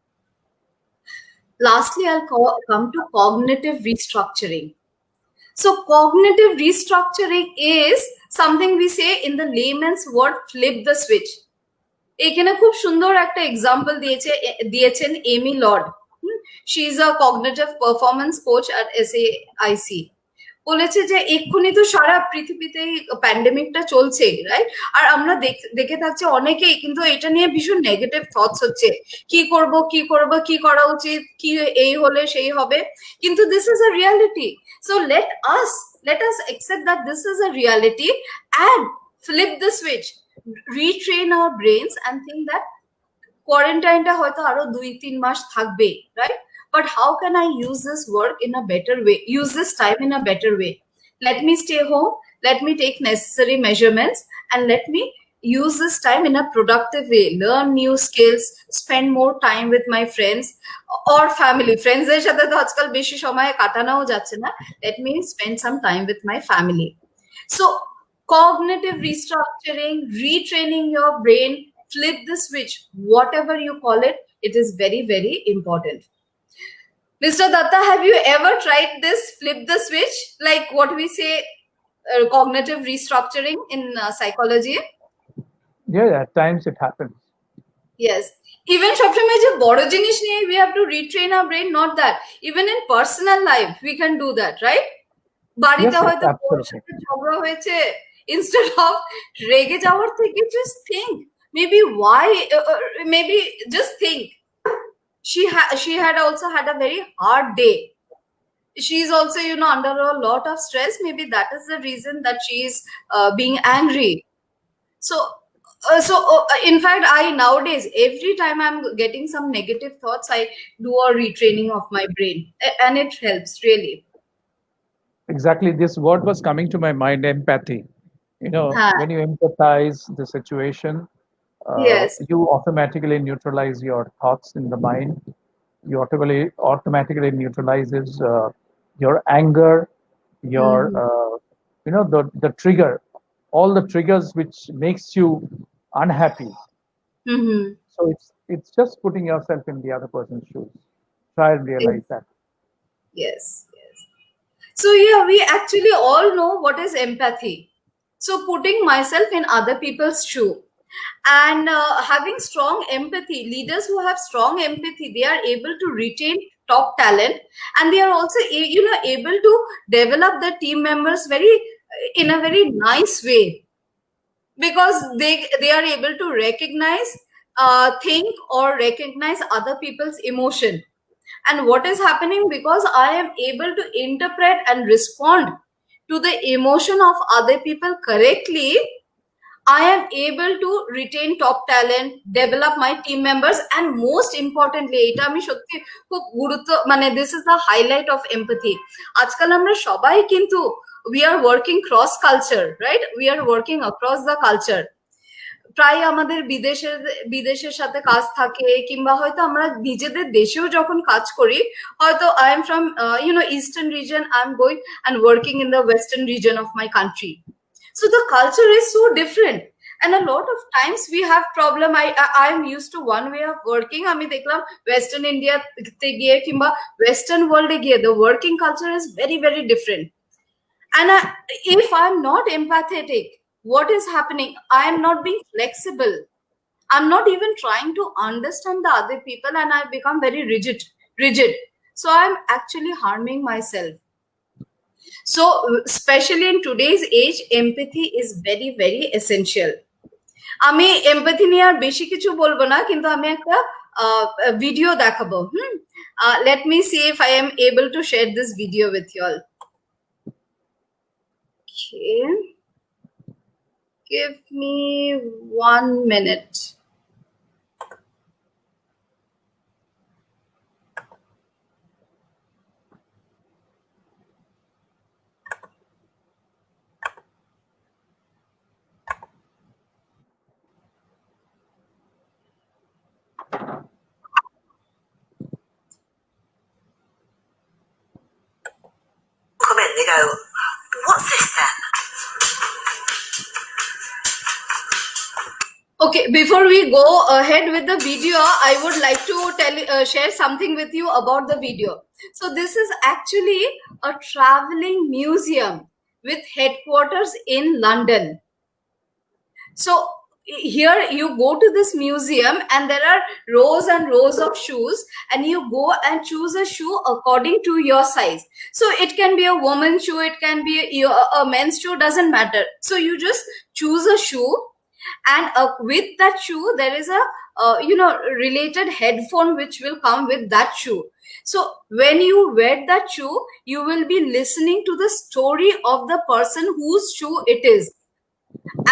Lastly, I'll come to cognitive restructuring. So cognitive restructuring is something we say in the layman's word, flip the switch. এখানে খুব সুন্দর একটা example দিয়েছেন Amy Lord. She is a cognitive performance coach at SAIC। বলেছে যে এক্ষুনি তো সারা পৃথিবীতে প্যান্ডেমিকটা চলছে, রাইট? আর আমরা দেখে থাকছি অনেকেই কিন্তু এটা নিয়ে ভীষণ নেগেটিভ থটস হচ্ছে, কি করব কি করব, কি করা উচিত, কি এই হলে সেই হবে। কিন্তু this is a reality. So let us accept that this is a reality and flip the switch, retrain our brains and think that কোয়ারেন্টাইনটা হয়তো আরো 2-3 মাস থাকবে, right? But how can I use this work in a better way, use this time in a better way? Let me stay home, let me take necessary measurements, and let me use this time in a productive way, learn new skills, spend more time with my friends or family. Friends এর সাথে তো আজকাল বেশি সময় কাটানোও যাচ্ছে না, let me spend some time with my family. So cognitive restructuring, retraining your brain, flip the switch, whatever you call it, it is very, very important. Mr. Datta, have you ever tried this flip the switch, like what we say cognitive restructuring in psychology? Yeah, at times it happens. Yes. Even সবসময় যে বড় জিনিস নিয়ে we have to retrain our brain, not that. Even in personal life we can do that, right? বাড়িতে Yes, হয়তো ওর সাথে ঝগড়া হয়েছে, instead of রেগে যাওয়ার থেকে just think, maybe why, maybe just think. She had also had a very hard day. She's also, under a lot of stress. Maybe that is the reason that she is being angry. So in fact, I nowadays, every time I'm getting some negative thoughts, I do a retraining of my brain, and it helps really. Exactly, this word was coming to my mind, empathy. When you empathize the situation, Yes. you automatically neutralize your thoughts in the mind. You automatically neutralizes your anger, your the trigger, all the triggers which makes you unhappy. So it's just putting yourself in the other person's shoes. Try and realize that. Yes. So yeah, we actually all know what is empathy. So putting myself in other people's shoe, and having strong empathy, leaders who have strong empathy, they are able to retain top talent, and they are also able to develop their team members in a very nice way, because they are able to recognize, think or recognize other people's emotion. And what is happening, because I am able to interpret and respond to the emotion of other people correctly, I am able to retain top talent, develop my team members, and most importantly, এটা আমি সত্যি খুব গুরুত্ব, this is the highlight of empathy. আজকাল আমরা সবাই কিন্তু we are working cross culture, right? We are working across the culture. প্রায় আমাদের বিদেশের সাথে কাজ থাকে, কিংবা হয়তো আমরা নিজেদের দেশেও যখন কাজ করি, হয়তো I am from eastern region, I am going and working in the western region of my country. So the culture is so different, and a lot of times we have problem. I'm used to one way of working. আমি দেখলাম western India তে গিয়ে কিংবা western world এ গিয়ে the working culture is very very different. And if I'm not empathetic, what is happening? I am not being flexible. I'm not even trying to understand the other people, and I become very rigid. So I'm actually harming myself. So especially in today's age, empathy is very very essential. আমি empathy নিয়ে আর বেশি কিছু বলবো না, কিন্তু আমি একটা video দেখাবো। Let me see if I am able to share this video with you all. Okay, give me 1 minute. Come in, they go, what's this then? Okay, before we go ahead with the video, I would like to share something with you about the video. So this is actually a traveling museum with headquarters in London. So here you go to this museum and there are rows and rows of shoes, and you go and choose a shoe according to your size. So it can be a woman's shoe, it can be a men's shoe, doesn't matter. So you just choose a shoe, and with that shoe there is a related headphone which will come with that shoe. So when you wear that shoe, you will be listening to the story of the person whose shoe it is.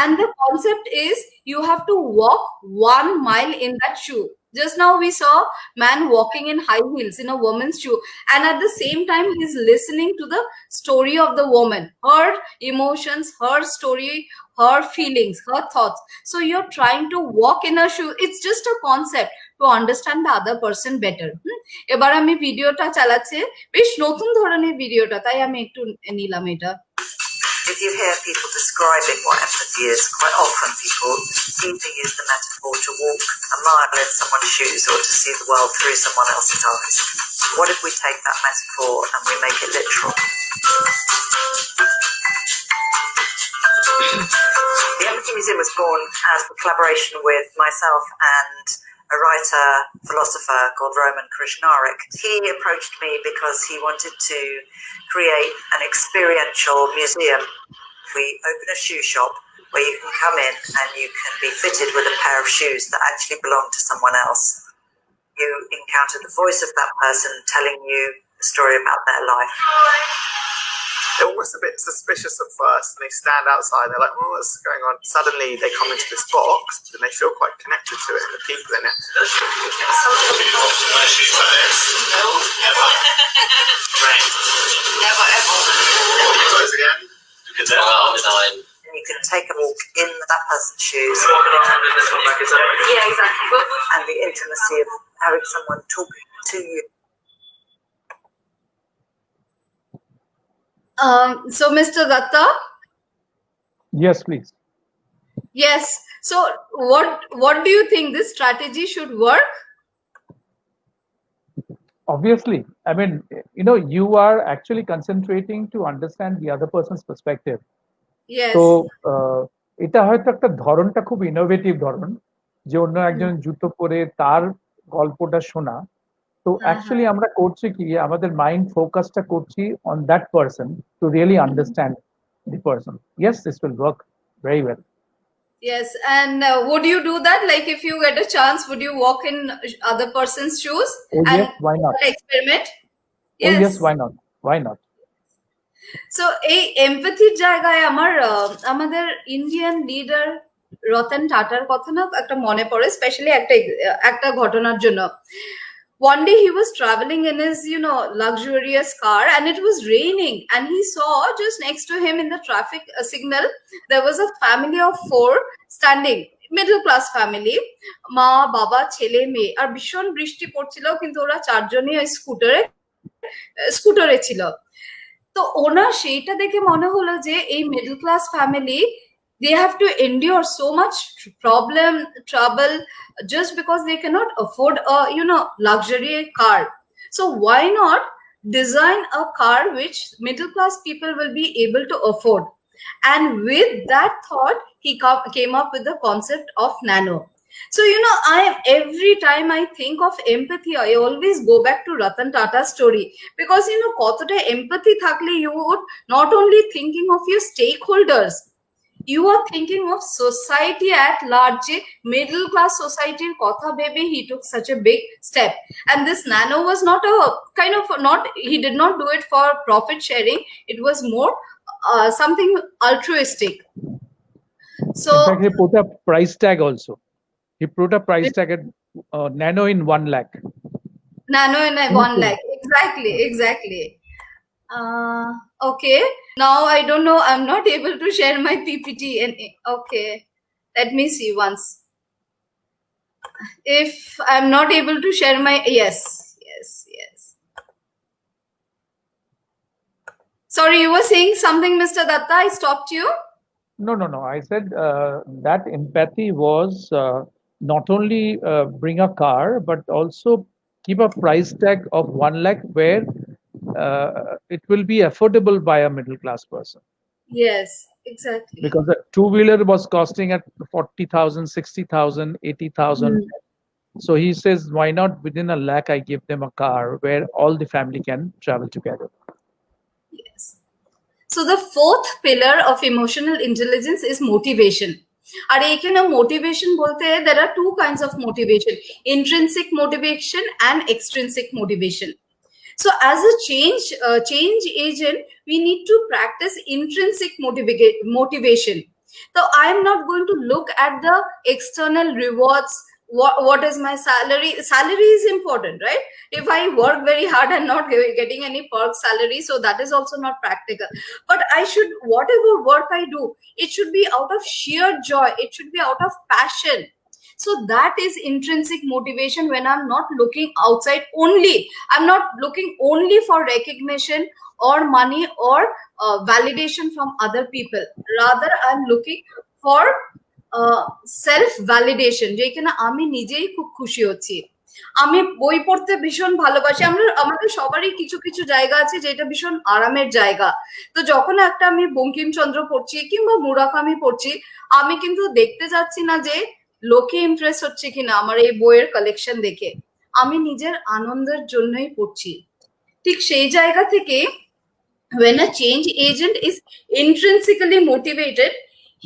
And the concept is you have to walk 1 mile in that shoe. Just now we saw man walking in high heels in a woman's shoe, and at the same time he's listening to the story of the woman, her emotions, her story, her feelings, her thoughts. So you're trying to walk in a shoe. It's just a concept to understand the other person better. এবার আমি ভিডিওটা চালাচ্ছি, বেশ নতুন ধরনের ভিডিওটা, তাই আমি একটু নিলাম এটা। If you hear people describing what empathy is, quite often people either use the metaphor to walk a mile in someone's shoes or to see the world through someone else's eyes. What if we take that metaphor and we make it literal? The Empathy Museum was born as a collaboration with myself and a writer, philosopher called Roman Krishnarik. He approached me because he wanted to create an experiential museum. We open a shoe shop where you can come in and you can be fitted with a pair of shoes that actually belong to someone else. You encounter the voice of that person telling you a story about their life. They're almost a bit suspicious at first, and they stand outside, they're like, oh, what's going on? Suddenly they come into this box and they feel quite connected to it and the people in it. Never ever. Close again. And you can take a walk in that person's shoes. Yeah, exactly. And the intimacy of having someone talk to you. So Mr. Datta? Yes, please. Yes. So what do you think, this strategy should work? Obviously, I mean, you are actually concentrating to understand the other person's perspective. Yes. তো এটা হয়তো একটা ধরনটা খুব innovative ধরন, যে অন্য একজন জুতো পরে তার গল্পটা শোনা। তো অ্যাকচুয়ালি আমরা করছি কি, আমাদের মাইন্ড ফোকাসটা করছি on that person to really understand the person. Yes, this will work very well. Yes, and would you do that? Like, if you get a chance, would you walk in other person's shoes? Oh, and yes, why not? Experiment. Oh, yes, why not? Why not? So এই এমপ্যাথির জায়গায় আমাদের Indian leader Ratan টাটার কথা না একটা মনে পড়ে, specially একটা ঘটনার জন্য। One day he was traveling in his luxurious car, and it was raining, and he saw just next to him in the traffic signal there was a family of 4 standing, middle class family, মা বাবা ছেলে মেয়ে, আর ভীষণ বৃষ্টি পড়ছিল, কিন্তু ওরা 4 জনই ওই স্কুটারে ছিল। তো ওনার সেইটা দেখে মনে হলো যে এই middle class family They have to endure so much trouble just because they cannot afford a luxury car. So why not design a car which middle class people will be able to afford? And with that thought, he came up with the concept of nano. So every time I think of empathy, I always go back to Ratan Tata's story, because kotota empathy thakle you would not only thinking of your stakeholders, you are thinking of society at large, middle class society kotha bebe he took such a big step. And this nano was not a kind of not, he did not do it for profit sharing, it was more something altruistic. So in fact, he put a price tag also. He put a price tag at nano in 1 lakh. Nano in 1 lakh. Exactly. Okay. Now I don't know. I'm not able to share my PPT. And okay, let me see once. If I'm not able to share my yes. Sorry, you were saying something, Mr. Datta. I stopped you. No. I said that empathy was not only bring a car, but also keep a price tag of 1 lakh where it will be affordable by a middle class person. Yes, exactly. Because a two-wheeler was costing at 40,000, 60,000, 80,000. So he says, why not within 1 lakh, I give them a car where all the family can travel together. Yes. So the fourth pillar of emotional intelligence is motivation. আর এখানে motivation বলতে there are two kinds of motivation, intrinsic motivation and extrinsic motivation. So as a change agent, we need to practice intrinsic motivation. So I'm not going to look at the external rewards. What is my salary? Salary is important, right? If I work very hard and not getting any perk salary, so that is also not practical. But I should, whatever work I do, it should be out of sheer joy, it should be out of passion. So that is intrinsic motivation, when I'm not looking outside only. I'm not looking only for recognition or money or validation from other people. Rather, I'm looking for self validation, যেখানে আমি নিজেই খুব খুশি হচ্ছি। আমি বই পড়তে ভীষণ ভালোবাসি। আমাদের সবারই কিছু কিছু জায়গা আছে যেটা ভীষণ আরামের জায়গা। তো যখন একটা আমি বঙ্কিমচন্দ্র পড়ছি কিংবা মুরাকামি পড়ছি, আমি কিন্তু দেখতে যাচ্ছি না যে লোকে ইমপ্রেস হচ্ছে কিনা আমার এই বইয়ের কালেকশন দেখে, আমি নিজের আনন্দের জন্যই পড়ছি। ঠিক সেই জায়গা থেকে when a change agent is intrinsically motivated,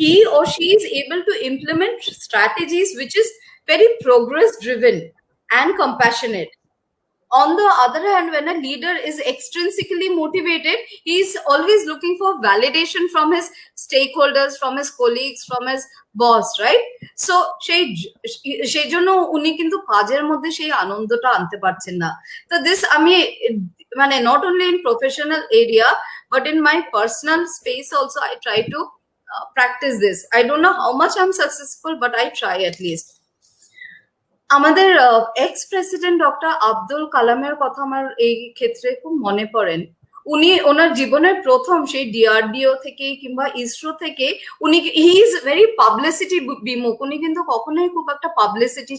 he or she is able to implement strategies which is very progress driven and compassionate. On the other hand, when a leader is extrinsically motivated, he is always looking for validation from his stakeholders, from his colleagues, from his boss, right? So সেই জন্য উনি কিন্তু কাজের মধ্যে সেই আনন্দটা আনতে পারছেন না। তো দিস আমি মানে not only in professional area but in my personal space also I try to practice this. I don't know how much I'm successful, but I try at least. আমাদের এক্স প্রেসিডেন্ট ডক্টর আব্দুল কালামের কথা আমার এই ক্ষেত্রে খুব মনে পড়েন। উনি ওনার জীবনের প্রথম সেই ডিআরডিও থেকে কিংবা ইসরো থেকে উনি হি ইজ ভেরি পাবলিসিটি বিমুখ। উনি কিন্তু কখনোই খুব একটা পাবলিসিটি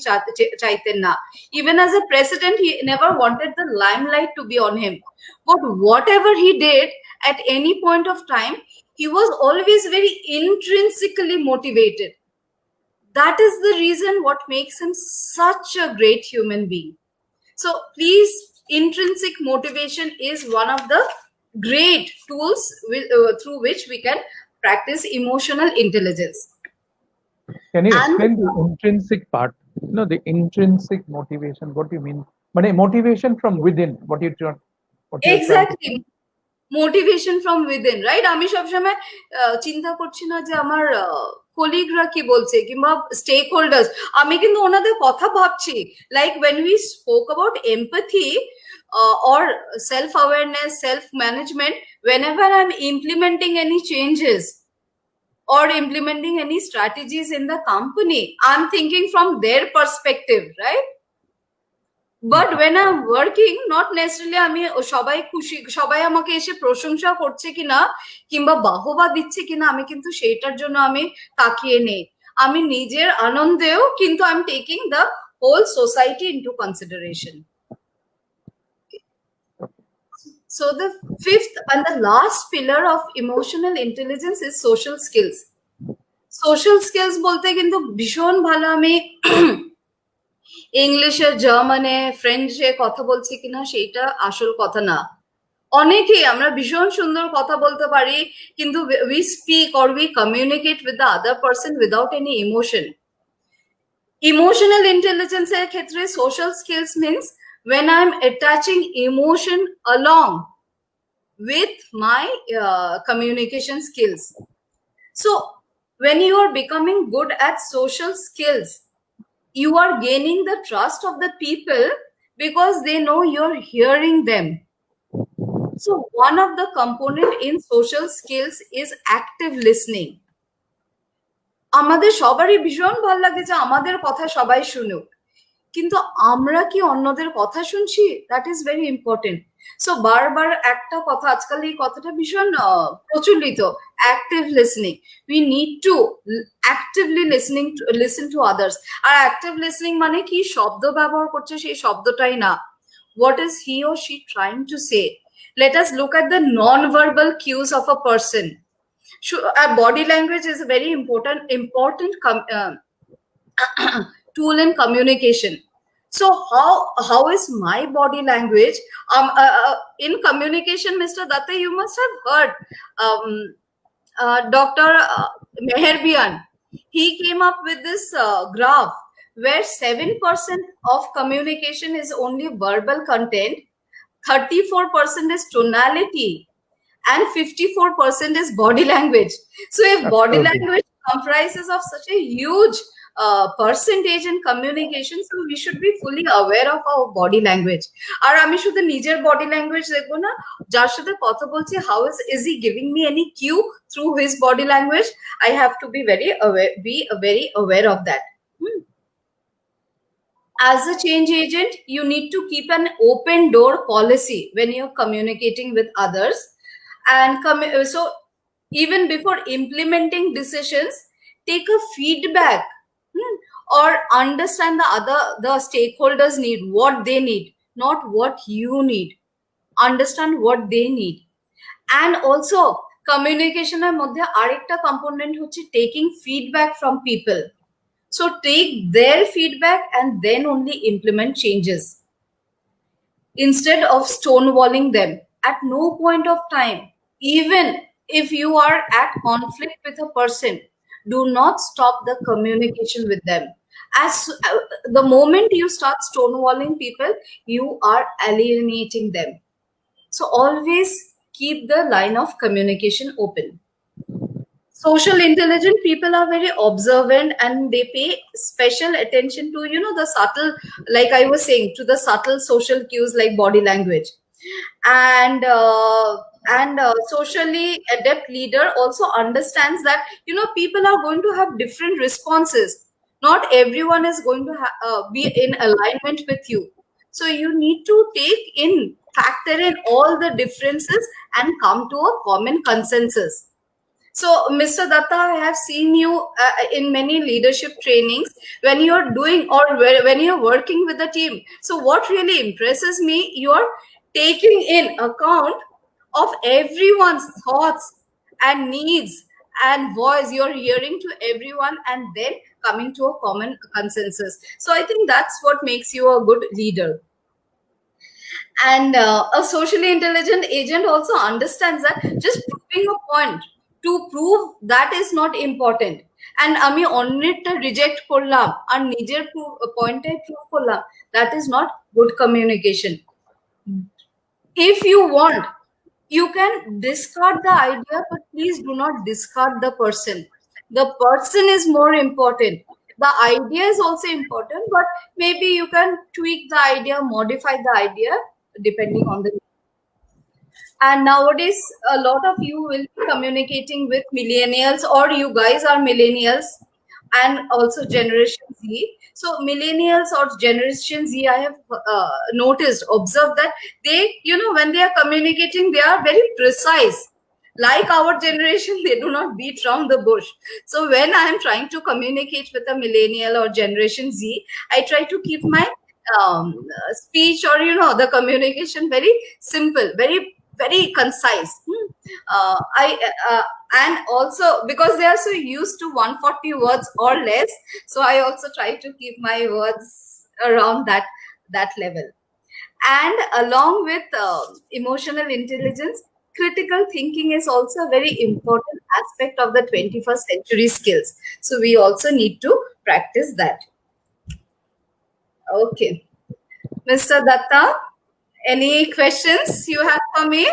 চাইতেন না। Even as a president he never wanted the limelight to be on him, but whatever he did at any point of time, he was always very intrinsically motivated. That is the reason what makes him such a great human being. So please, intrinsic motivation is one of the great tools through which we can practice emotional intelligence. Can you explain the intrinsic part? No, the intrinsic motivation. What do you mean? But motivation from within. What you trying? Exactly. Motivation from within, right? আমি সবসময় চিন্তা করছি না যে আমার কলিগরা কি বলছে কিংবা স্টেক হোল্ডার্স, আমি কিন্তু ওনাদের কথা ভাবছি। Like when we spoke about empathy or self awareness, self management, whenever I'm implementing any changes or implementing any strategies in the company, I'm thinking from their perspective, right? But when I am working not necessarily আমি সবাই খুশি, সবাই আমাকে এসে প্রশংসা করছে কিনা কিংবা বাহবা দিচ্ছে কিনা আমি কিন্তু সেইটার জন্য আমি তাকিয়ে নেই। আমি নিজের আনন্দেও কিন্তু I am taking the whole society into consideration. So the fifth and the last pillar of emotional intelligence is social skills. Social skills বলতে কিন্তু ভীষণ ভালো আমি ইংলিশে, জার্মানে, ফ্রেঞ্চে কথা বলছি কিনা সেইটা আসল কথা না। অনেকেই আমরা ভীষণ সুন্দর কথা বলতে পারি, কিন্তু we speak or we communicate with the other person without any emotion. Emotional intelligence এর ক্ষেত্রে social skills means when I'm attaching emotion along with my communication skills. So when you are becoming good at social skills, you are gaining the trust of the people because they know you're hearing them. So one of the component in social skills is active listening. আমাদের সবারই ভীষণ ভালো লাগে যে আমাদের কথা সবাই শুনুক, কিন্তু আমরা কি অন্যদের কথা শুনছি? That is very important. So বারবার একটা কথা, আজকাল এই কথাটা ভীষণ প্রচলিত, active listening. We need to actively listen to others. আর অ্যাক্টিভ লিসনিং মানে কি শব্দ ব্যবহার করছে সেই শব্দটাই না, what is he or she trying to say. Let us look at the non-verbal cues of a person. Body language is a very important tool in communication. So how is my body language in communication? Mr. Datta, you must have heard Dr. Meherbian. He came up with this graph where 7% of communication is only verbal content, 34% is tonality, and 54% is body language. So if body language comprises of such a huge percentage in communication, so we should be fully aware of our body language. আর আমি শুধু নিজের body language দেখবো না, যার সাথে কথা বলছি, how is he giving me any cue through his body language? I have to be very aware of that. As a change agent, you need to keep an open door policy when you're communicating with others. And so even before implementing decisions, take a feedback or understand the stakeholders need, what they need, not what you need. Understand what they need. And also communication er moddhe arekta component hocche taking feedback from people. So take their feedback and then only implement changes instead of stonewalling them. At no point of time, even if you are at conflict with a person, do not stop the communication with them. As the moment you start stonewalling people, you are alienating them. So always keep the line of communication open. Social intelligent people are very observant and they pay special attention to, the subtle, like I was saying, to the subtle social cues like body language. And socially adept leader also understands that people are going to have different responses. Not everyone is going to be in alignment with you, so you need to factor in all the differences and come to a common consensus. So Mr. Datta, I have seen you in many leadership trainings when you're doing or when you're working with a team. So what really impresses me, you're taking in account of everyone's thoughts and needs and voice. You're hearing to everyone and then coming to a common consensus. So I think that's what makes you a good leader. And a socially intelligent agent also understands that just proving a point to prove that is not important. And আমি অন্যেরটা reject করলাম আর নিজের পয়েন্টটাই prove করলাম, that is not good communication. If you want, you can discard the idea, but please do not discard the person. The person is more important. The idea is also important, but maybe you can tweak the idea, modify the idea depending on the. And nowadays, a lot of you will be communicating with millennials, or you guys are millennials. and also Generation Z. So millennials or Generation Z, I have observed that they, when they are communicating, they are very precise. Like our generation, they do not beat around the bush. So when I am trying to communicate with a millennial or Generation Z, I try to keep my speech or the communication very simple, very concise. I and also because they are so used to 140 words or less, so I also try to keep my words around that level. And along with emotional intelligence, critical thinking is also a very important aspect of the 21st century skills. So we also need to practice that. Okay. Mr. Datta, any questions you have for me?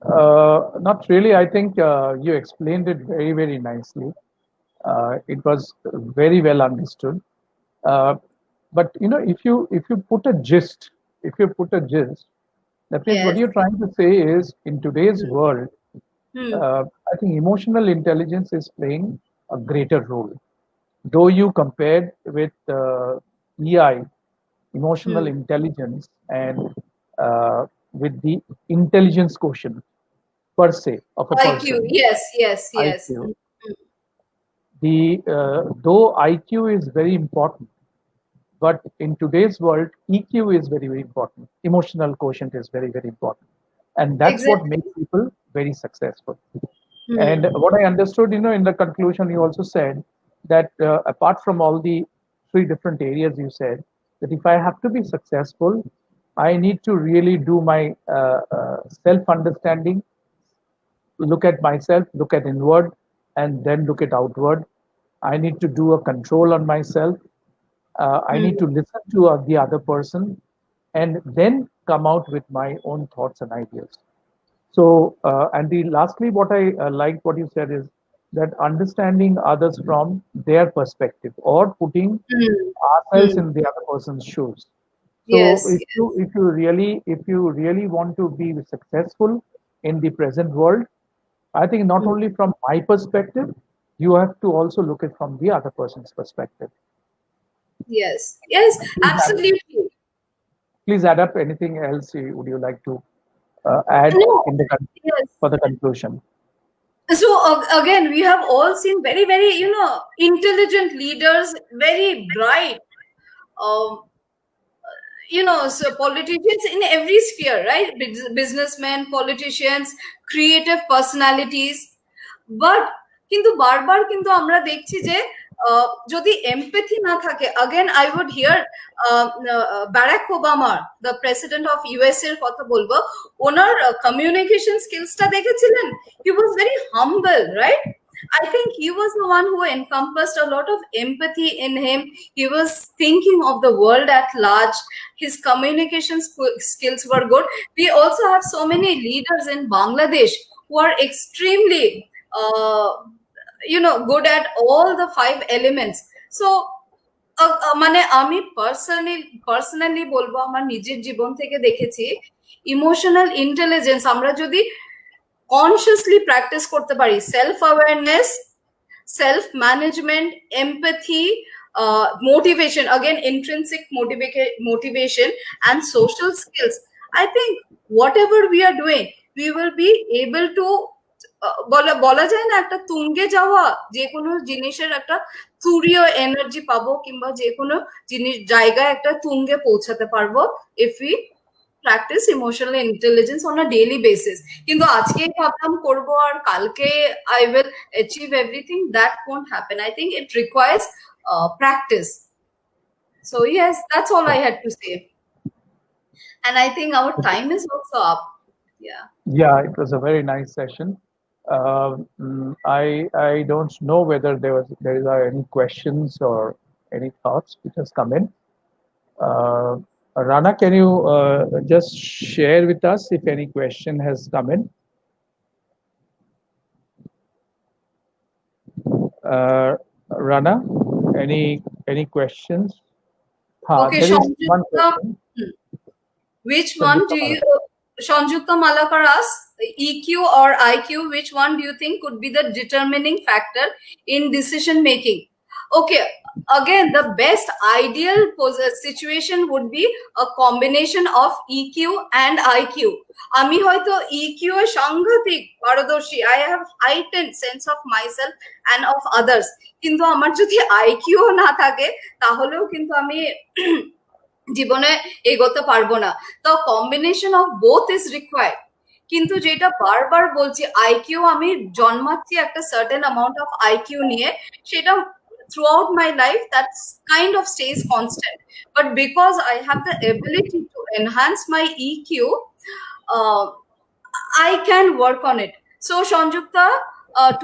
Not really. I think you explained it very, very nicely. It was very well understood. But if you put a gist, that means what Yes. you're trying to say is, in today's world, I think emotional intelligence is playing a greater role. Though you compared with EI, emotional intelligence, and with the intelligence quotient per se of a IQ. person, Yes. IQ. Though IQ is very important, but in today's world, EQ is very, very important. Emotional quotient is very, very important, and that's what Exactly. makes people very successful. And what I understood, in the conclusion, you also said that apart from all the three different areas, you said that if I have to be successful, I need to really do my self-understanding, look at myself, look at inward, and then look at outward. I need to do a control on myself. I need to listen to the other person, and then come out with my own thoughts and ideas. So, and lastly, what I liked what you said is that understanding others from their perspective, or putting ourselves in the other person's shoes. So, Yes. if you really want to be successful in the present world, I think not only from my perspective, you have to also look at from the other person's perspective. Yes. Please add, Absolutely. please add up anything else would you like to add No. in the Yes. for the conclusion. So again, we have all seen very intelligent leaders, very bright, um, so politicians in every sphere, right? Businessmen, politicians, creative personalities. But কিন্তু বারবার কিন্তু আমরা দেখছি যে যদি empathy না থাকে, again I would hear Barack Obama, the president of US এর কথা বলবো, ওনার communication skillsটা দেখেছিলেন, he was very humble, right? I think he was the one who encompassed a lot of empathy in him. He was thinking of the world at large. His communication skills were good. We also have so many leaders in Bangladesh who are extremely good at all the 5 elements. So মানে আমি personally বলবো, আমার নিজের জীবন থেকে দেখেছি, emotional intelligence আমরা যদি consciously practice করতে পারি, self awareness, self management, empathy, motivation, again intrinsic motivation, and social skills, I think whatever we are doing, we will be able to বলা যায় না, একটা তুঙ্গে যাওয়া, যে কোনো জিনিসের একটা তুরীয় এনার্জি পাবো, কিংবা যে কোনো জিনিস জায়গায় একটা তুঙ্গে পৌঁছাতে পারবো if we practice emotional intelligence on a daily basis. কিন্তু আজকে ভাবলাম করব আর কালকে I will achieve everything, that won't happen. I think it requires practice. So yes, that's all I had to say. And I think our time is also up. Yeah, it was a very nice session. I don't know whether there are any questions or any thoughts which has come in. Rana, can you just share with us if any question has come in? Rana, any questions? Okay, there is one Sanjukta, question. which one do you, Sanjukta Malakar asks, EQ or IQ, which one do you think could be the determining factor in decision making? Okay, again, the best ideal situation would be a combination of EQ and IQ. আমি হয়তো EQ এ সাংঘাতিক পারদর্শী, I have heightened sense of myself and of others, কিন্তু আমার যদি IQ না থাকে তাহলেও কিন্তু আমি জীবনে এগোতে পারবো না। তো combination of both is required. কিন্তু যেটা বারবার বলছি, আইকিউ আমি জন্মাচ্ছি একটা সার্টেন অ্যামাউন্ট অফ আইকিউ নিয়ে, সেটা throughout my life that kind of stays constant, but because I have the ability to enhance my EQ, I can work on it. So Sanjukta,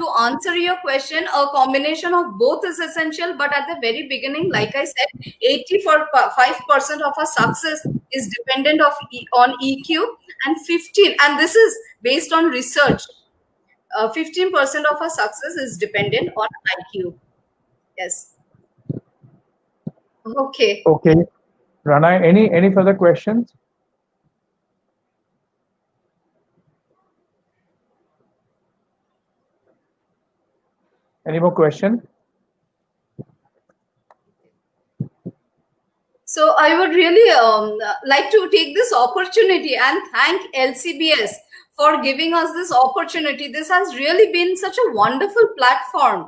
to answer your question, a combination of both is essential, but at the very beginning, like I said, 85% of our success is dependent on EQ, and 15, and this is based on research, 15% of our success is dependent on IQ. Yes. Okay. Okay. Rana, any further questions? Any more questions? So I would really like to take this opportunity and thank LCBS for giving us this opportunity. This has really been such a wonderful platform.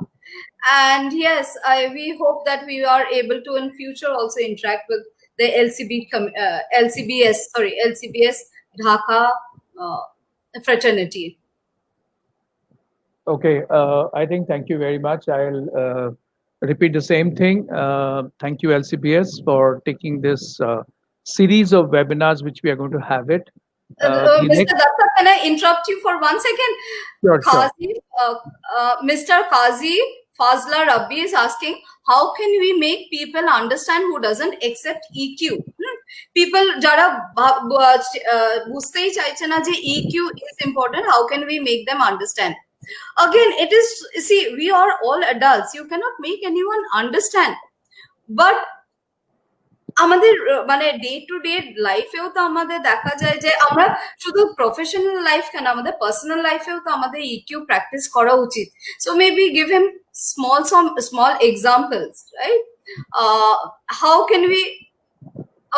And yes, we hope that we are able to in future also interact with the LCBS Dhaka fraternity. Okay, I think thank you very much. I'll repeat the same thing. Thank you, LCBS, for taking this series of webinars, which we are going to have it. Mr. Datta, can I interrupt you for 1 second? Sure, Qazi, Mr. Qazi Fazla Rabbi is asking, how can we make people understand who doesn't accept EQ? People jara bushtei chaiche na je EQ is important, how can we make them understand? Again, it is, see, we are all adults, you cannot make anyone understand, but আমাদের মানে day to day লাইফেও তো আমাদের দেখা যায় যে আমরা শুধু professional life কেন, আমাদের পার্সোনাল লাইফেও তো আমাদের ইকিউ প্র্যাকটিস করা উচিত। So maybe give him small examples, right? How can we?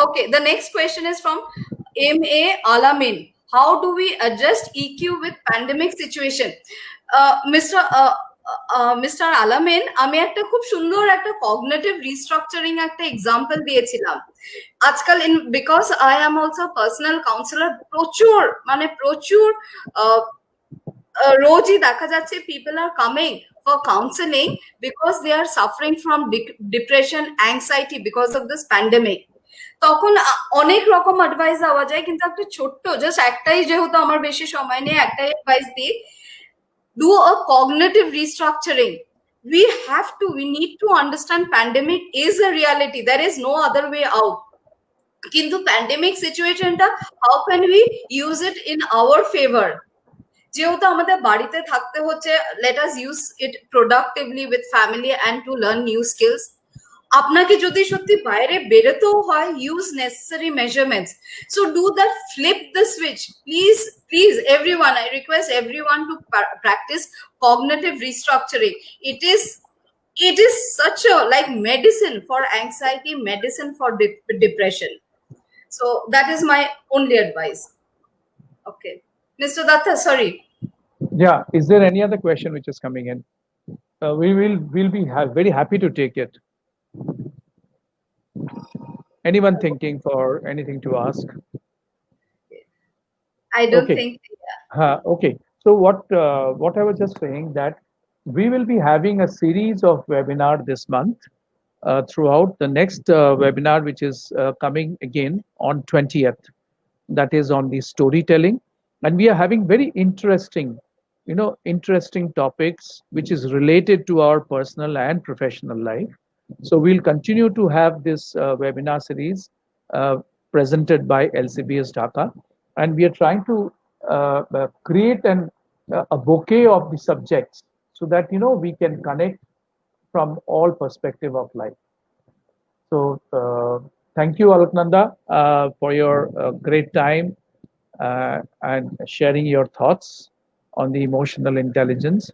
Okay, the next question is from M.A. Alamin. How do we adjust EQ with pandemic situation? Mr. Alamin, আমি একটা খুব সুন্দর একটা cognitive restructuring একটা example দিয়েছিলাম আজকাল, because I am also personal councillor. প্রচুর রোজই দেখা যাচ্ছে people are coming for counseling because they are suffering from depression, anxiety because of this pandemic. তখন অনেক রকম অ্যাডভাইস দেওয়া যায়, কিন্তু একটা ছোট্ট জাস্ট একটাই, যেহেতু আমার বেশি সময় নেই, একটাই অ্যাডভাইস দিই, do a cognitive restructuring. We need to understand pandemic is a reality, there is no other way out. কিন্তু pandemic situationটা how can we use it in our favor? যেহেতু আমাদের বাড়িতে থাকতে হচ্ছে, let us use it productively with family and to learn new skills. আপনাকে যদি সত্যি বাইরে বেরোতেও হয়, use necessary measurements. So do that, flip the switch. Please, everyone, I request everyone to practice cognitive restructuring. It is such a like medicine for anxiety, medicine for depression. So that is my only advice. Okay. Mr. Datta, sorry. Yeah, is there any other question which is coming in? We'll be very happy to take it. Anyone thinking for anything to ask? I don't Okay. think. Okay. So what I was just saying, that we will be having a series of webinar this month throughout. The next webinar, which is coming again on 20th, that is on the storytelling, and we are having very interesting topics which is related to our personal and professional life. So we'll continue to have this webinar series presented by LCBS Dhaka, and we are trying to create a bouquet of the subjects so that we can connect from all perspective of life. So thank you, Alaknanda, for your great time and sharing your thoughts on the emotional intelligence.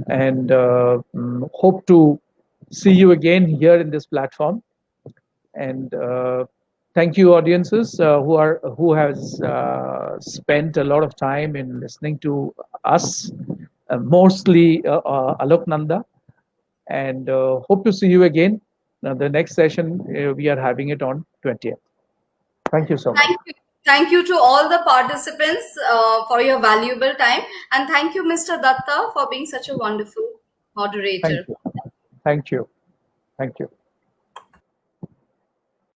And hope to see you again here in this platform. And thank you, audiences who has spent a lot of time in listening to us, mostly Alok Nanda. And hope to see you again. Now, the next session we are having it on 20th. Thank you so much. Thank you. Thank you to all the participants for your valuable time. And thank you, Mr. Datta, for being such a wonderful moderator. Thank you. Thank you. Thank you.